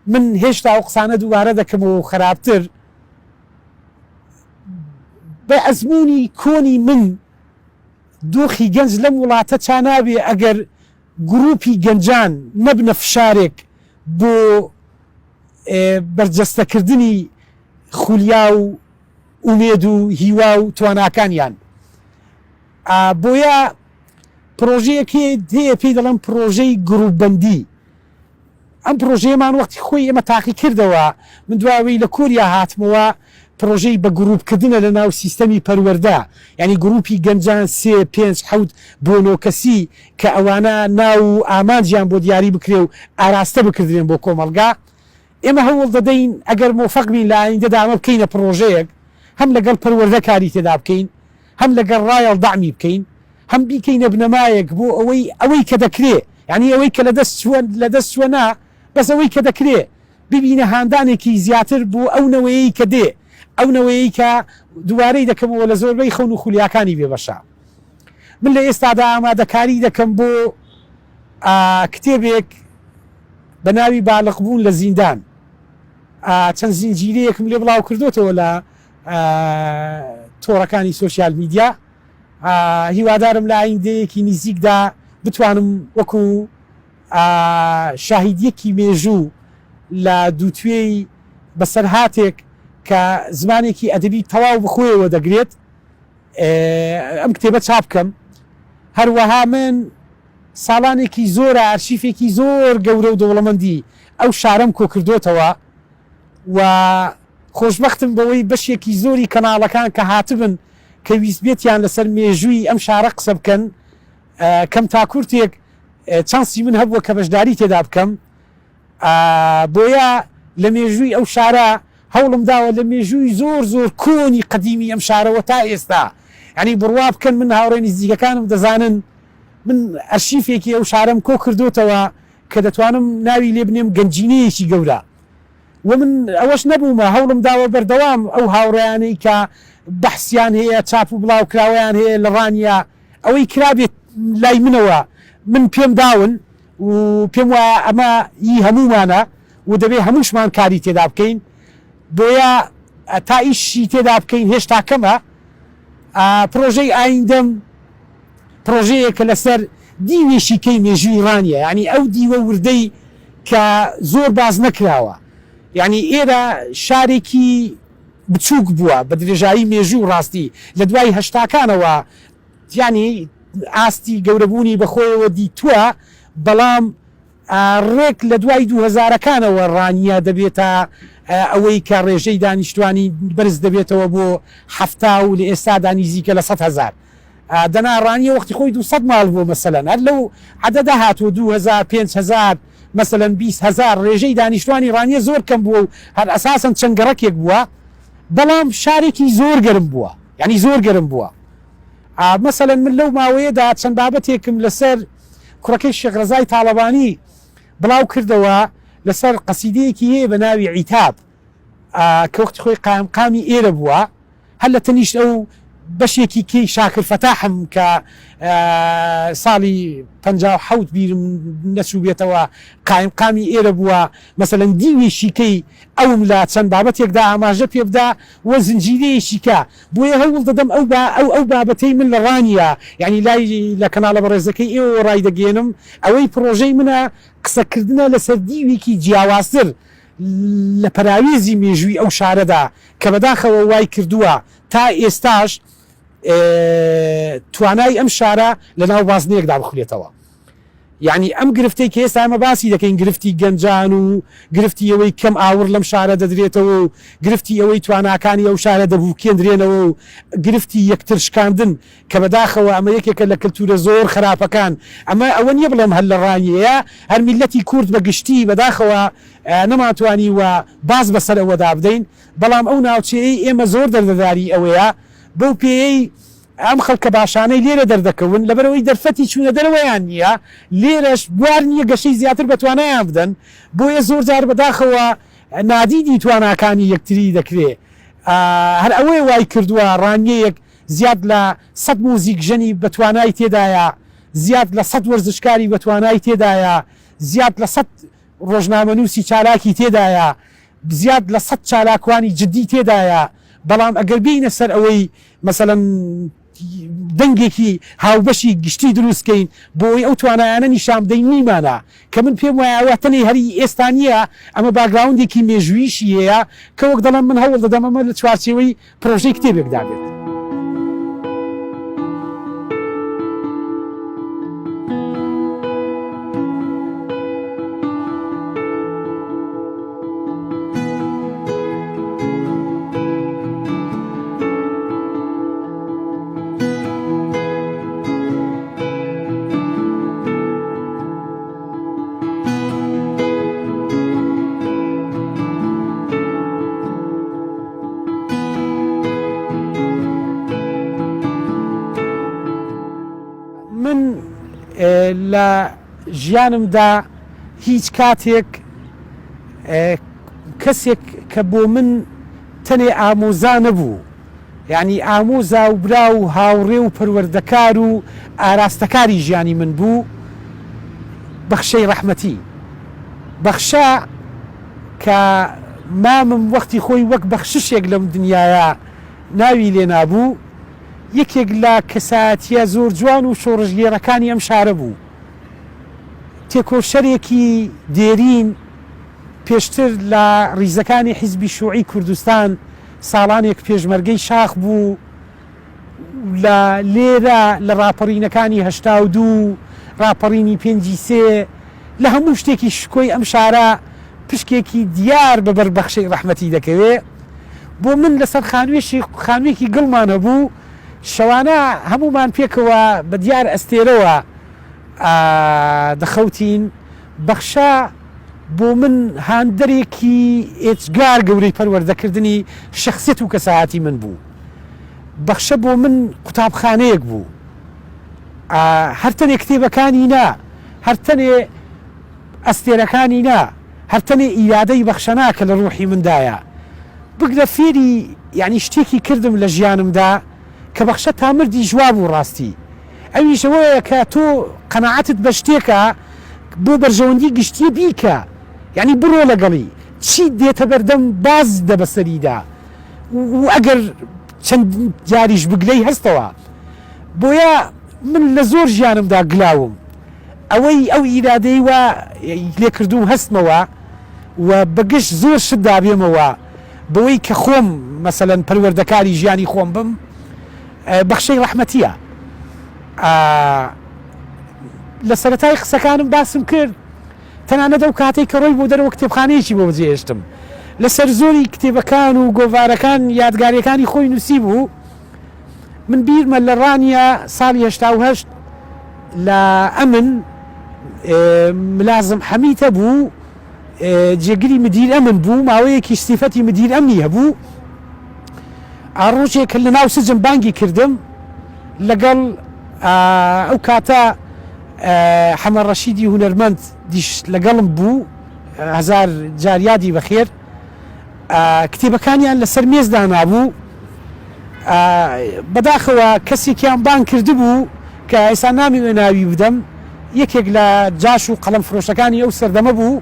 من هێشتا ئەو قسانە دووبارە دەکەمەوە خراپتر بە ئەزمموی کۆنی من دۆخی گەنج لەم وڵاتە چانابێ ئەگەر گروپی گەنجان نەبنە فشارێک بۆ بەرجەستەکردنی خولیا و ئومێد و هیوا و تواناکانیان. بۆیە پرۆژەیەکی هەیە پێی دەڵێن پرۆژەی گروپبەندی. ئەم پرۆژەیەمان وەختی خۆی ئێمە تاقی کردەوە من دواوەی لە کوریا هاتمەوە پرۆژەی بە گروپکردنە لە ناو سیستەمی پەروەردە ینی گروپی گەنجان 3 5 7 بۆ 9 کەسی کە ئەوانە ناو و ئامانجیان بۆ دیاری بکرێ و ئاراستە بکردێن بۆ کۆمەلگا. ئێمە هەوڵ دەدەین ئەگەر مۆفەق بین لە ئایندەدا ئەمە بکەینە پرۆژەیەک هەم لەگەڵ پەروەردە کاری تێدا بکەین هەم لەگەڵ ڕایەڵ دامی بکەین هەم بیکەینە بنەمایەک بۆ ئەوەی کە دەکرێ ینی ئەوەی کە لە دەست چووەنا بەس ئەوەی کە دەکرێ ببینە هاندانێکی زیاتر بۆ ئەو نەوەیەی کە دێ ئەو نەوەیەی کە دووارەی دەکەمەوە لە زۆربەی خەون و خولیاکانی بێبەشە. من لە ئێستادا ئامادەکاری دەکەم بۆ کتێبێک بە ناوی باڵقبوون لە زیندان چەند زنجیرەیەکم لێ بڵاو کردوتەوە لە تۆڕەکانی سۆسیال میدیا. هیوادارم لە ئایندەیەکی نزیکدا بتوانم وەکو شاهیدیەکی مێژوو لە دووتوێی بەسەرهاتێک کە زمانێکی ئەدەبی تەواو بخۆیەوە دەگرێت ئەم کتێبە چاپ بکەم. هەروەها من ساڵانێکی زۆرە ئارشیفێکی زۆر گەورە و دەوڵەمەندی ئەو شارەم کۆ کردوتەوە و خۆشببختم بەوەی بەشێکی زۆری کەناڵەکان کە هاتبن کە ویست بێتیان لەسەر مێژووی ئەم شارە قسە بکەن کەم تاکورتێک چانسی من هەبووە کە بەشداری تێدا بکەم بۆیە لە مێژووی ئەو شارە هەوڵم داوە لە مێژووی زۆر زۆر کۆنی قەدیمی ئەم شارەوە تا ئێستا ینی بڕوا بکەن من هاوڕێ نزیکەکانم دەزانن من ئەرشیفێکی ئەو شارەم کۆ کردوتەوە کە دەتوانم ناوی لێ بنێم گەنجینەیەکی گەورە و من ئەوەش نەبوومە هەوڵم داوە بەردەوام ئەو هاوڕێیانەی کە بەحسیان هەیە چاپ و بڵاو کراوەیان هەیە لە ڕانیا ئەوەی کرابێت لای منەوە من پێم داون و پێم وایە ئەمە هی هەمومانە و دەبێ هەمووشمان کاری تێدا بکەین بۆیە تا ئیشی تێدا بکەین هێشتا کەمە پرۆژەی ئایندەم پرۆژەیەکە لەسەر دیوێشیکەی مێژووی ڕانیە ینی ئەو دیوە وردەی کە زۆر باز نەکراوە ینی ئێرە شارێکی بچووک بووە بە درێژایی مێژوو ڕاستی لە دوای هەشتاکانەوە ینی ئاستی گەورەبوونی بەخۆیەوە دیتووە بەڵام ڕێک لە دوای 2000ەکانەوە ڕانیە دەبێتە ئەوەی کە ڕێژەی دانیشتوانی بەرز دەبێتەوە بۆ هەفتا و لە ئێستادا نزیکە لە 100,000 دەناڕانیە وەختی خۆی 200 ماڵ بوو مەسەلەن هەر لەو عەدەدا هاتووە 2000 5000 مەسەلەن 20,000 ڕێژەی دانیشتوانی ڕانیە زۆر کەم بووە و هەر ئەساسەن چەنگەڕەکێک بووە بەڵام شارێکی زۆر گەرم بووە ینی زۆر گەرم بووە مەسەلەن من لەو ماوەیەدا چەند بابەتێکم لەسەر کوڕەکەی شێخ ڕەزای تاڵەبانی بڵاو کردەوە لەسەر قەسیدەیەکی هەیە بە ناوی عیتاب کە وەختی خۆی قامی ئێرە بووە هەر لە تەنیشت ئەو بەشێکی کەی شاکر فەتاحم کە ساڵی 57 بیرم نەچوو بێتەوە قامی ئێرە بووە مەسەلەن دیوێشیکەی ئەوم لە چەند بابەتێکدا ئاماژە پێ بدا وە زنجیرەیەشیکە بۆیە هەوڵ دەدەم ئەو بابەتەی من لە ڕانیە یعنی لای لە کەناڵە بەڕێزەکەی ئێوە ڕای دەگەێنم ئەوەی پرۆژەی منە قسەکردنە لەسەر دیوێکی جیاوازتر لە پەراویزی مێژووی ئەو شارەدا کە بەداخەوە وای کردووە تا ئێستاش توانای ئەم شارە لە ناو بازنەیەکدا بخولێتەوە یعنی ئەم گرفتەی کە ئێستا ئەمە باسی دەکەین گرفتی گەنجان و گرفتی ئەوەی کەم ئاور لەم شارە دەدرێتەوە و گرفتی ئەوەی تواناکانی ئەو شارە دەبووکێنرێنەوە و گرفتی یەکتر شکاندن کە بەداخەوە ئەمە یەکێکە لە کەلتورە زۆر خراپەکان ئەمە ئەوە نییە بڵێم هەر لە ڕانیەیە هەر میلەتی کورد بە گشتی بەداخەوە نەماتوانی وە باز بەسەر ئەوەدا بدەین بەڵام ئەو ناوچەیە ئێمە زۆر دەردەداری ئەوەیە بەو پێی ئەم خەڵکە باشانەی لێرە دەردەکەون لەبەرەوەی دەرفەتی چوونە دەرەوەیان نییە لێرەش بوار نییە گەشەی زیاتر بەتوانایان بدەن بۆیە زۆر جار بەداخەوە نادیدی تواناکانی یەکتری دەکرێت هەر ئەوەی وای کردووە ڕانیەیەک زیاد لە 100 موزیک ژەنی بەتوانای تێدایە زیاد لە 100 وەرزشکاری بەتوانای تێدایە زیاد لە 100 ڕۆژنامەنووسی چالاکی تێدایە زیاد لە 100 چالاکوانی جددی تێدایە بەڵام ئەگەر بینە سەر ئەوەی مەسەلەن دەنگێکی هاوبەشی گشتی دروستکەین بۆی ئەو توانایانە نیشان بدەین نیمانە کە من پێم وایە تەنێ هەری ئێستانیە ئەمە باگراوندێکی مێژوویشی هەیە کە وەک دەڵم من هەوڵ دەدەم ئەمە لە چوارچێوەی پرۆژەی کتێبێکدا بێت. لە ژیانمدا هیچ کاتێک کەسێک کە بۆ من تەنێ ئامۆزا نەبوو یعنی ئامۆزا و برا و هاوڕێ و پەروەردەکار و ئاراستەکاری ژیانی من بوو بەخشەی ڕەحمەتی بەخشە کە مامم وەختی خۆی وەک بەخششێک لەم دنیاە ناوی لێ نابوو یەکێک لە کەسایەتیە زۆر جوان و شۆڕژگێڕەکانی ئەم شارە بوو تێکۆشەرێکی دێرین پێشتر لە ڕیزەکانی حیزبی شوعی کوردستان ساڵانێک پێشمەرگەی شاخ بوو لە لێرە لە ڕاپەڕینەکانی 82 راپەڕینی پێنجی سێ لە هەموو شتێکی شکۆی ئەم شارە پشکێکی دیار بە بەربەخشەی ڕەحمەتی دەکەوێت بۆ من لەسەر خانوویەکی گڵمان هەبوو شەوانە هەمومان پێکەوە بە دیار ئەستێرەوە دەخەوتین بەخشە بۆ من هاندەرێکی ئێجگار گەورەی پەروەردەکردنی شخصیت و کەساهاتی من بوو بەخشە بۆ من قوتابخانەیەک بوو هەرتەنێ کتێبەکانی نا هەرتەنێ ئەستێرەکانی نا هەرتەنێ ئیرادەی بەخشەنا کە لە ڕوحی مندایە بگرە فێری یعنی شتێکی کردم لە ژیانمدا کە بەخشە تا مردی جواب و ڕاستی ئەویشەوەیە کە تۆ قەناعەتت بە شتێکە بۆ بەرژەوەندی گشتیە بیکە یعنی بڕۆ لەگەڵی چی دێتە بەردەم باز دەبەسەریدا و ئەگەر چەند جاریش بگلەی هەستەوە بۆیە من لە زۆر ژیانمدا گلاوم ئەوەی ئەو ئیرادەی وە لێکردوم هەستمەوە و بەگشت زۆر شت دابێمەوە بەوەی کە خۆم مەسەلەن پەروەردەکاری ژیانی خۆم بم بەخشەی ڕەحمەتیە لە سەرەتای قسەکانم باسم کرد تەنانەت ئەو کاتێک کە ڕۆی بۆ دەرەوە کتێبخانەیەکی بۆ بەجێهێشتم لەسەر زۆری کتێبەکان و گۆڤارەکان یادگاریەکانی خۆی نووسی بوو من بیرمە لە ڕانیە ساڵی 1970 لە ئەمن ملازم حەمیتە بوو جێگری مدیر ئەمن بوو ماوەیەکی سیفەتی مدیر ئەمنی هەبوو ڕۆژێک لە ناو سجن بانگی کردم لەگەڵ ئەو کاتە حەمە ڕەشیدی هونەرمەند دیش لەگەڵم بوو هەزار جاریادی بەخێر کتێبەکانیان لەسەر مێزدا نابوو بەداخەوە کەسێکیان بان کرده بوو کە ئێستا نامی ناوی بدەم یەکێک لە جاش و قەڵەم فرۆشەکانی ئەو سەردەمە بوو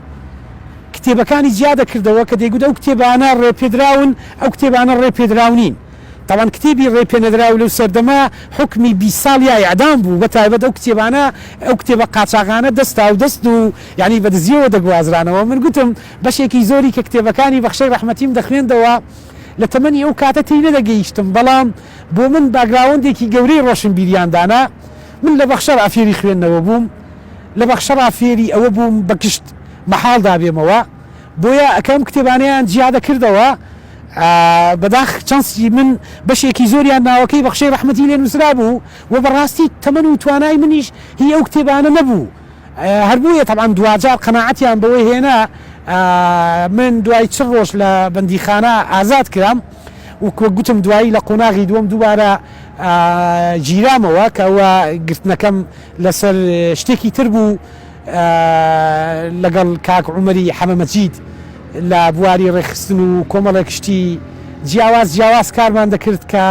کتێبەکانی جیادە کردەوە کە دەیگوت ئەو کتێبانە ڕێپێدراون ئەو کتێبانە ڕێپێدراونین تاوان کتێبی ڕێپێنەدراو لەو سەردەما حکمی 20 ساڵ یا ئیعدام بوو بە تایبەت ئەو کتێبانە ئەو کتێبە قاچاغانە دەستا و دەست و یعنی بەدزیەوە دەگوازرانەوە من گوتم بەشێکی زۆری کە کتێبەکانی بەخشەی ڕەحمەتیم دەخوێندەوە لە تەمەنی ئەو کاتە تێی نەدەگەیشتم بەڵام بۆ من باگراوندێکی گەورەی ڕۆشنبیریاندانا من لە بەخشە ڕافێری خوێندنەوە بووم لە بەخشە ڕافێری ئەوە بووم بەگشت مەحاڵ دابێمەوە بۆیە ئەکەم کتێبانەیان جیادە کردەوە بەداخ چەندی من بەشێکی زۆریان ناوەکەی بەخشەی ڕەحمەتی لێ نووسرا بوو و بەڕاستی تەمەن و توانای منیش هی ئەو کتێبانە نەبوو هەر بوویە تەبعاً دوجار قەناعەتیان بەوەی هێنا من دوای چ ڕۆژ لە بەندیخانە ئازاد کرام و گوتم دوایی لە قۆناغی دووەم دووبارە گیرامەوە کە ئەوە گرتنەکەم لەسەر شتێکی تر بوو لەگەڵ کاک عومەری حەمەمەجید لە بواری ڕێخستن و کۆمەڵێک شتی جیاواز کارمان دەکرد کە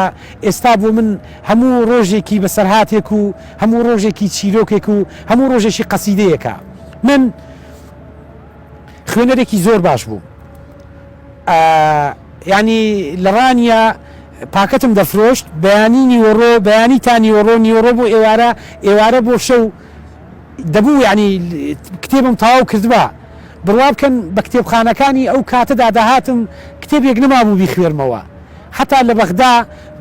ئێستا بۆ من هەموو ڕۆژێکی بەسەرهاتێک و هەموو ڕۆژێکی چیرۆکێک و هەموو ڕۆژێکی قەسیدەیەکە من خوێنەرێکی زۆر باش بوو ینی لە ڕانیە پاکەتم دەفرۆشت بەیانی نیوەڕۆ بەیانی تا نیوەڕۆ بۆ ئێوارە بۆ شەو دەبوو ینی کتێبم تەواو کردووە بڕوا بکەن بە کتێبخانەکانی ئەو کاتەدا داهاتم کتێبێک نەمابوو بیخوێرمەوە حتا لە بەغدا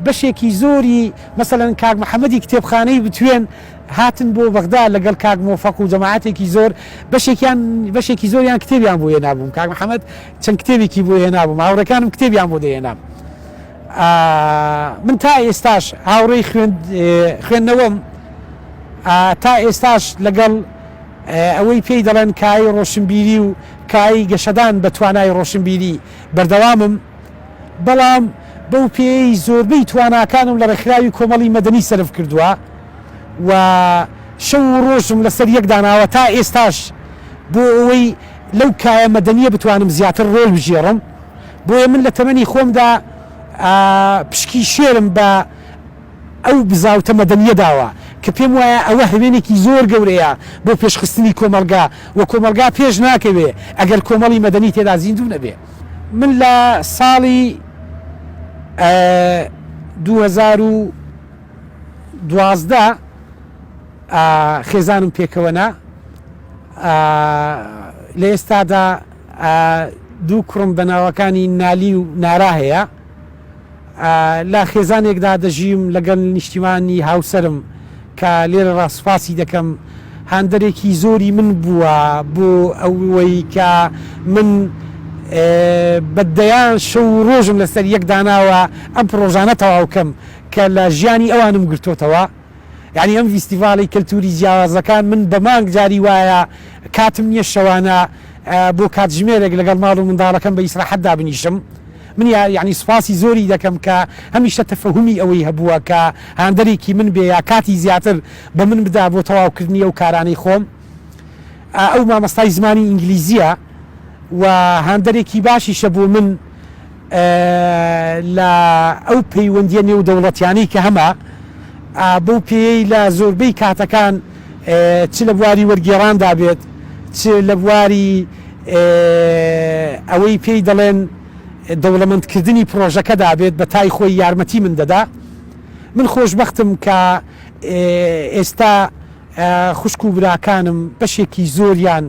بەشێکی زۆری مەسەلەن کاک محەممەدی کتێبخانەی بتوێن هاتن بۆ بەغدا لەگەڵ کاک مۆفەق و جەماعەتێکی زۆر بەشێکی زۆریان کتێبیان بۆ هێنابووم کاک محەممەد چەند کتێبێکی بۆ هێنابووم هاوڕەکانم کتێبیان بۆ دەهێنام من تا ئێستاش هاوڕێی خوێندنەوەم تا ئێستاش لەگەڵ ئەوەی پێی دەڵێن کای ڕۆشنبیری و کای گەشەدان بە توانای ڕۆشنبیری بەردەوامم بەڵام بەو پێی زۆربەی تواناکانم لە ڕێکخراوی کۆمەڵی مەدەنی سەرف کردووە و شەو و ڕۆژم لەسەر یەکداناوە تا ئێستاش بۆ ئەوەی لەو کایە مەدەنیە بتوانم زیاتر ڕۆڵ بژێڕم بۆیە من لە تەمەنی خۆمدا پشکی شێرم بە ئەو بزاوتە مەدەنیە داوە کە پێم وایە ئەوە هەوێنێکی زۆر گەورەیە بۆ پێشخستنی کۆمەلگا و کۆمەلگا پێش ناکەوێ ئەگەر کۆمەڵی مەدەنی تێدا زیندوو نەبێ من لە ساڵی 2012 خێزانم پێکەوەنا لە ئێستادا دوو کوڕم بەناوەکانی نالی و نارا هەیە لە خێزانێکدا دەژیم لەگەڵ نیشتیمانی هاوسرم کە لێرە ڕاستپاسی دەکەم هاندەرێکی زۆری من بووە بۆ ئەوەی کە من بەدەیان شەو ڕۆژم لەسەر یەک داناوە ئەم پرۆژانە تەواوکەم کە لە ژیانی ئەوانم گرتوتەوە. یعنی ئەم فیستیڤاڵی کەلتوری جیاوازەکان من بە مانگ جاری وایە کاتم نییە شەوانە بۆ کاتژمێرێک لەگەڵ ماڵ و منداڵەکەم بە ئیسراحەتدا بنیشم. من یعنی سوپاسی زۆری دەکەم کە هەمیشە تەفەهومی ئەوەی هەبووە کە هاندەرێکی من بێ یا کاتی زیاتر بە من بدا بۆ تەواوکردنی ئەو کارانەی خۆم. ئەو مامەستای زمانی ئینگلیزیە و هاندەرێکی باشیشە بۆ من لە ئەو پەیوەندیە نێو دەوڵەتیانەی کە هەمە بەو پێی لە زۆربەی کاتەکان چ لە بواری وەرگێڕاندا بێت چ لە بواری ئەوەی پێی دەڵێن دەوڵەمەندکردنی پرۆژەکەدا بێت بە تای خۆی یارمەتی من دەدا. من خۆشبەختم کە ئێستا خوشک و براکانم بەشێکی زۆریان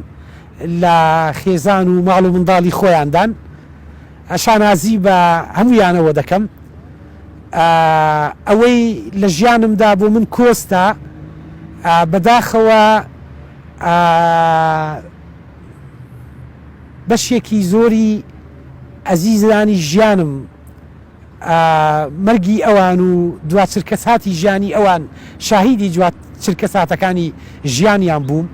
لە خێزان و ماڵ و منداڵی خۆیاندان. شانازی بە هەمویانەوە دەکەم. ئەوەی لە ژیانمدا بۆ من کۆستا بەداخەوە بەشێکی زۆری ئەزیزانی ژیانم مەرگی ئەوان و دوچرکەساتی ژیانی ئەوان شاهیدی چرکەساتەکانی ژیانیان بووم.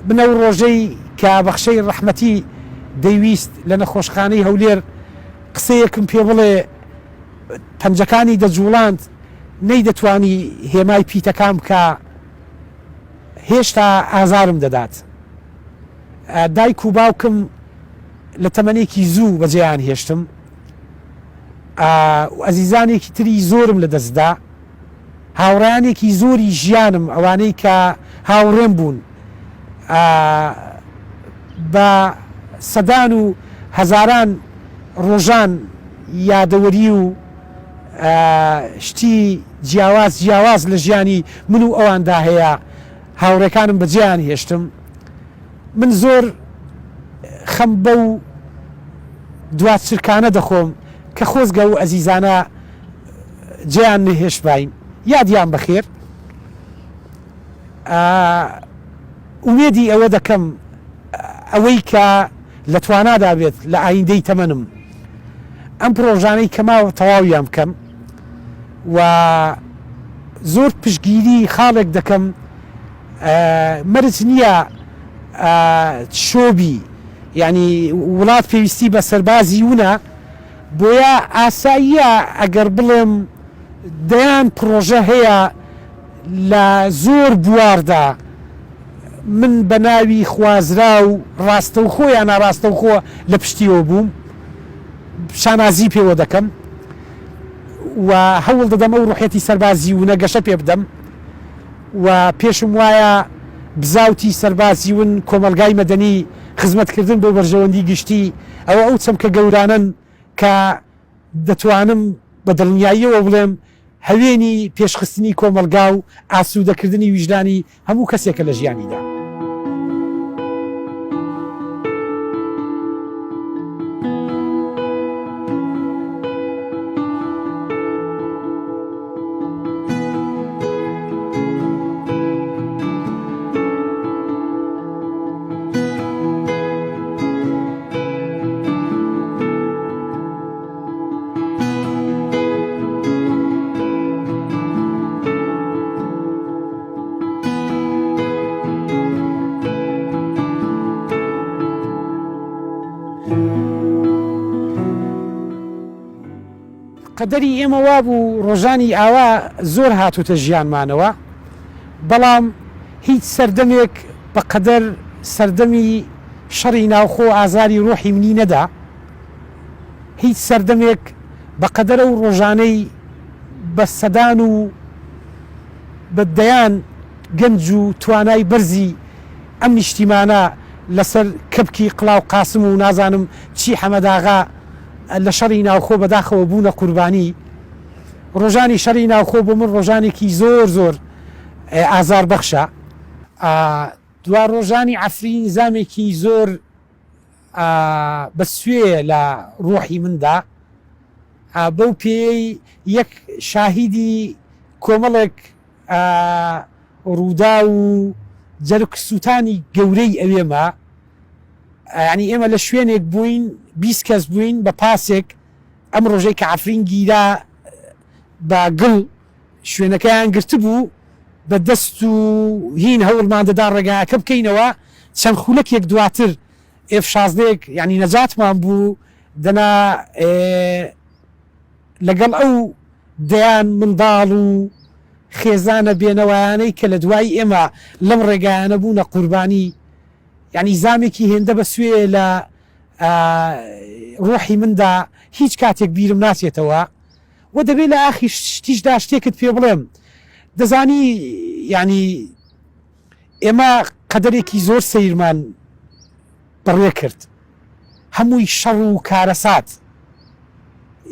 بنەو ڕۆژەی کە بەخشەی ڕەحمەتی دەیویست لە نەخۆشخانەی هەولێر قسەیەکم پێ بڵێ پەنجەکانی دەجوڵاند نەیدەتوانی هێمای پیتەکان کە هێشتا ئازارم دەدات. دایک و باوکم لە تەمەنێکی زوو بەجێیان هێشتم. ئەزیزانێکی تری زۆرم لە دەستدا. هاوڕیانێکی زۆری ژیانم ئەوانەی کە هاوڕێم بوون بە سەدان و هەزاران ڕۆژان یادەوەری و شتی جیاواز لە ژیانی من و ئەواندا هەیە. هاوڕێکانم بەجێیان هێشتم. من زۆر خەم بەو دواتچرکانە دەخۆم کە خۆزگە و ئەزیزانە جیان نەهێش باین. یادیان بەخێر. ئومێدی ئەوە دەکەم ئەوەی کە لە توانادا بێت لە ئایندەی تەمەنم ئەم پرۆژانەی کەماوە تەواویان بکەم و زۆر پشگیری خاڵێک دەکەم. مەرج نییە شۆبی ینی وڵات پێویستی بە سەربازی وونە بۆیە ئاساییە ئەگەر بڵێم دەیان پرۆژە هەیە لە زۆر بواردا من بە ناوی خوازرا و ڕاستە و خۆ یان ناڕاستە و خۆ لە پشتیەوە بووم شانازی پێوە دەکەم و هەوڵ دەدەم ئەو ڕوحەتی سەربازی وونە گەشە پێ بدەم و پێشم وایە بزاوتی سەربازی ون کۆمەلگای مەدەنی خزمەتکردن بۆ بەرژەوەندی گشتی ئەوە ئەو چەمکە گەورانن کە دەتوانم بە دڵنیاییەوە بڵێم هەوێنی پێشخستنی کۆمەلگا و ئاسوودەکردنی ویژدانی هەموو کەسێکە لە ژیانیدا. قەدەری ئێمە وا بوو ڕۆژانی ئاوا زۆر هاتوتە ژیانمانەوە بەڵام هیچ سەردەمێک بە قەدەر سەردەمی شەڕی ناوخۆ ئازاری ڕۆحی منی نەدا. هیچ سەردەمێک بە قەدەر ئەو ڕۆژانەی بە سەدان و بەدەیان گەنج و توانای بەرزی ئەم نیشتیمانە لەسەر کەبکی قڵاو قاسم و نازانم چی حەمەداغا لە شەڕی ناوخۆ بەداخەوە بوونە قوربانی. ڕۆژانی شەڕی ناوخۆ بۆ من ڕۆژانێکی زۆر زۆر ئازار بەخشە. دوا ڕۆژانی عەفری نظامێکی زۆر بە سوێ لە ڕۆحی مندا بەو پێی یەک شاهیدی کۆمەڵێک ڕوودا و جەرگ سووتانی گەورەی ئەوێمە ینی ئێمە لە شوێنێک بووین 20 کەس بووین بە پاسێک ئەم ڕۆژەی کە عفرین گیرا بە گڵ شوێنەکەیان گرت بوو بە دەست و هین هەوڵماندەدا ڕێگاکە بکەینەوە چەند خولەکێک دواتر F16 ینی نەجاتمان بوو دەنا لەگەڵ ئەو دەیان منداڵ و خێزانە بێنەوەیانەی کە لە دوای ئێمە لەم ڕێگایانە بوونە قوربانی ینی زامێکی هێندە بە سوێ لە ڕۆحی مندا هیچ کاتێک بیرم ناچێتەوە و دەبێت لە ئاخی شتیشدا شتێکت پێ بڵێم دەزانی ینی ئێمە قەدەرێکی زۆر سەیرمان بڕێ کرد هەمووی شەڕ و کارەسات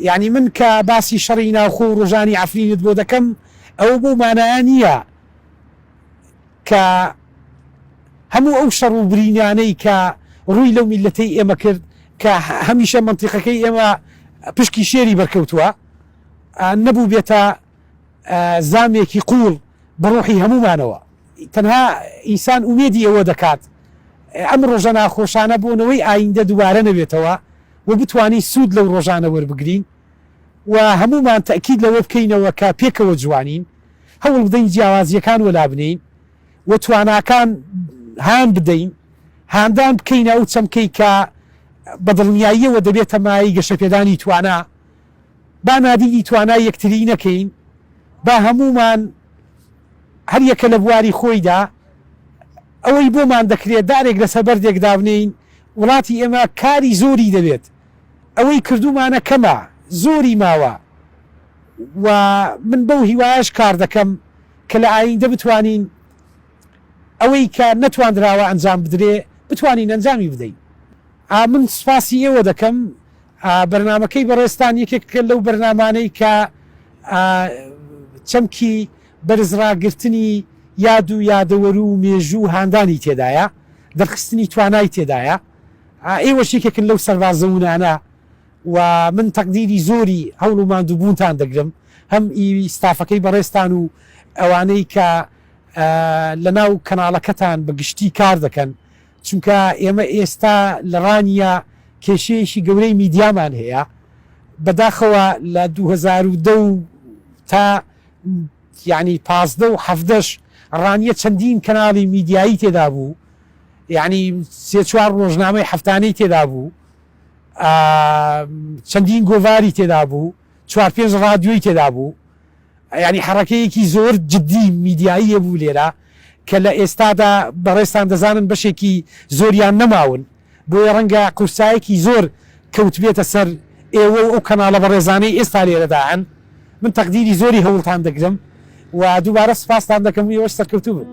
ینی من کە باسی شەڕی ناوخۆ و ڕۆژانی عفرینت بۆ دەکەم ئەو بۆ مانایان نییە کە هەموو ئەو شەڕ و برینانەی کە ڕووی لەو میلەتەی ئێمە کرد کە هەمیشە منتیقەکەی ئێمە پشکی شێری بەرکەوتووە نەبوو بێتە زامێکی قوڵ بەڕۆحی هەمومانەوە تەنها ئینسان ئومێدی ئەوە دەکات ئەم ڕۆژە ناخۆشانە بۆنەوەی ئایندە دووارە نەبێتەوە و بتوانین سوود لەو ڕۆژانە وەربگرین و هەمومان تەکید لەوە بکەینەوە کە پێکەوە جوانین هەوڵ بدەین جیاوازیەکان وەلا بنین و تواناکان هان بدەین هاندان بکەینە ئەو چەمکەی کە بەدڵنیاییەوە دەبێتە مای گەشەپێدانی توانا با نادیدی توانای یەکتری نەکەین با هەمومان هەر یەکە لە بواری خۆیدا ئەوەی بۆمان دەکرێت دارێک لە سەبەردێک دابنین وڵاتی ئێمە کاری زۆری دەبێت ئەوەی کردومانە کەمە زۆری ماوە و من بەو هیوایش کار دەکەم کە لە ئایندە بتوانین ئەوەی کە نەتواندراوە ئەنجام بدرێ بتوانین ئەنجامی بدەین من سوپاسی ئێوە دەکەم بەرنمەکەی بەڕێستان یەکێک لەو بەرنامانەی کە چەمکی بەرزڕاگرتنی یاد و یادەوەر و مێژوو هاندانی تێدایە دەرخستنی توانای تێدایە ئێوە شێکێکن لەو سەربازەونانە و من تەقدیری زۆری هەوڵ و ماندووبوونتان دەگرم هەم ئیستافەکەی بەڕێستان و ئەوانەی کە لە ناو کەناڵەکەتان بە گشتی کار دەکەن چونکە ئێمە ئێستا لە ڕانیە کێشەیەشی گەورەی میدیامان هەیە بەداخەوە لە 2010 تا ینی 15 و 17 ڕانیە چەندین کەناڵی میدیایی تێدا بوو یعنی 3-4 ڕۆژنامەی هەفتانەی تێدا بوو چەندین گۆڤاری تێدا بوو 4-5 ڕادیۆی تێدا بوو ینی حڕەکەیەکی زۆر جددی میدیاییە بوو لێرە کە لە ئێستادا بەڕێستان دەزانن بەشێکی زۆریان نەماون بۆیە ڕەنگە قورسایەکی زۆر کەوت بێتە سەر ئێوە و ئەو کەناڵە بەڕێزانەی ئێستا لێرەداهن من تەقدیری زۆری هەوڵتان دەگرم و دووبارە سپاستان دەکەم ئێوەش سەرکەوتوو بن.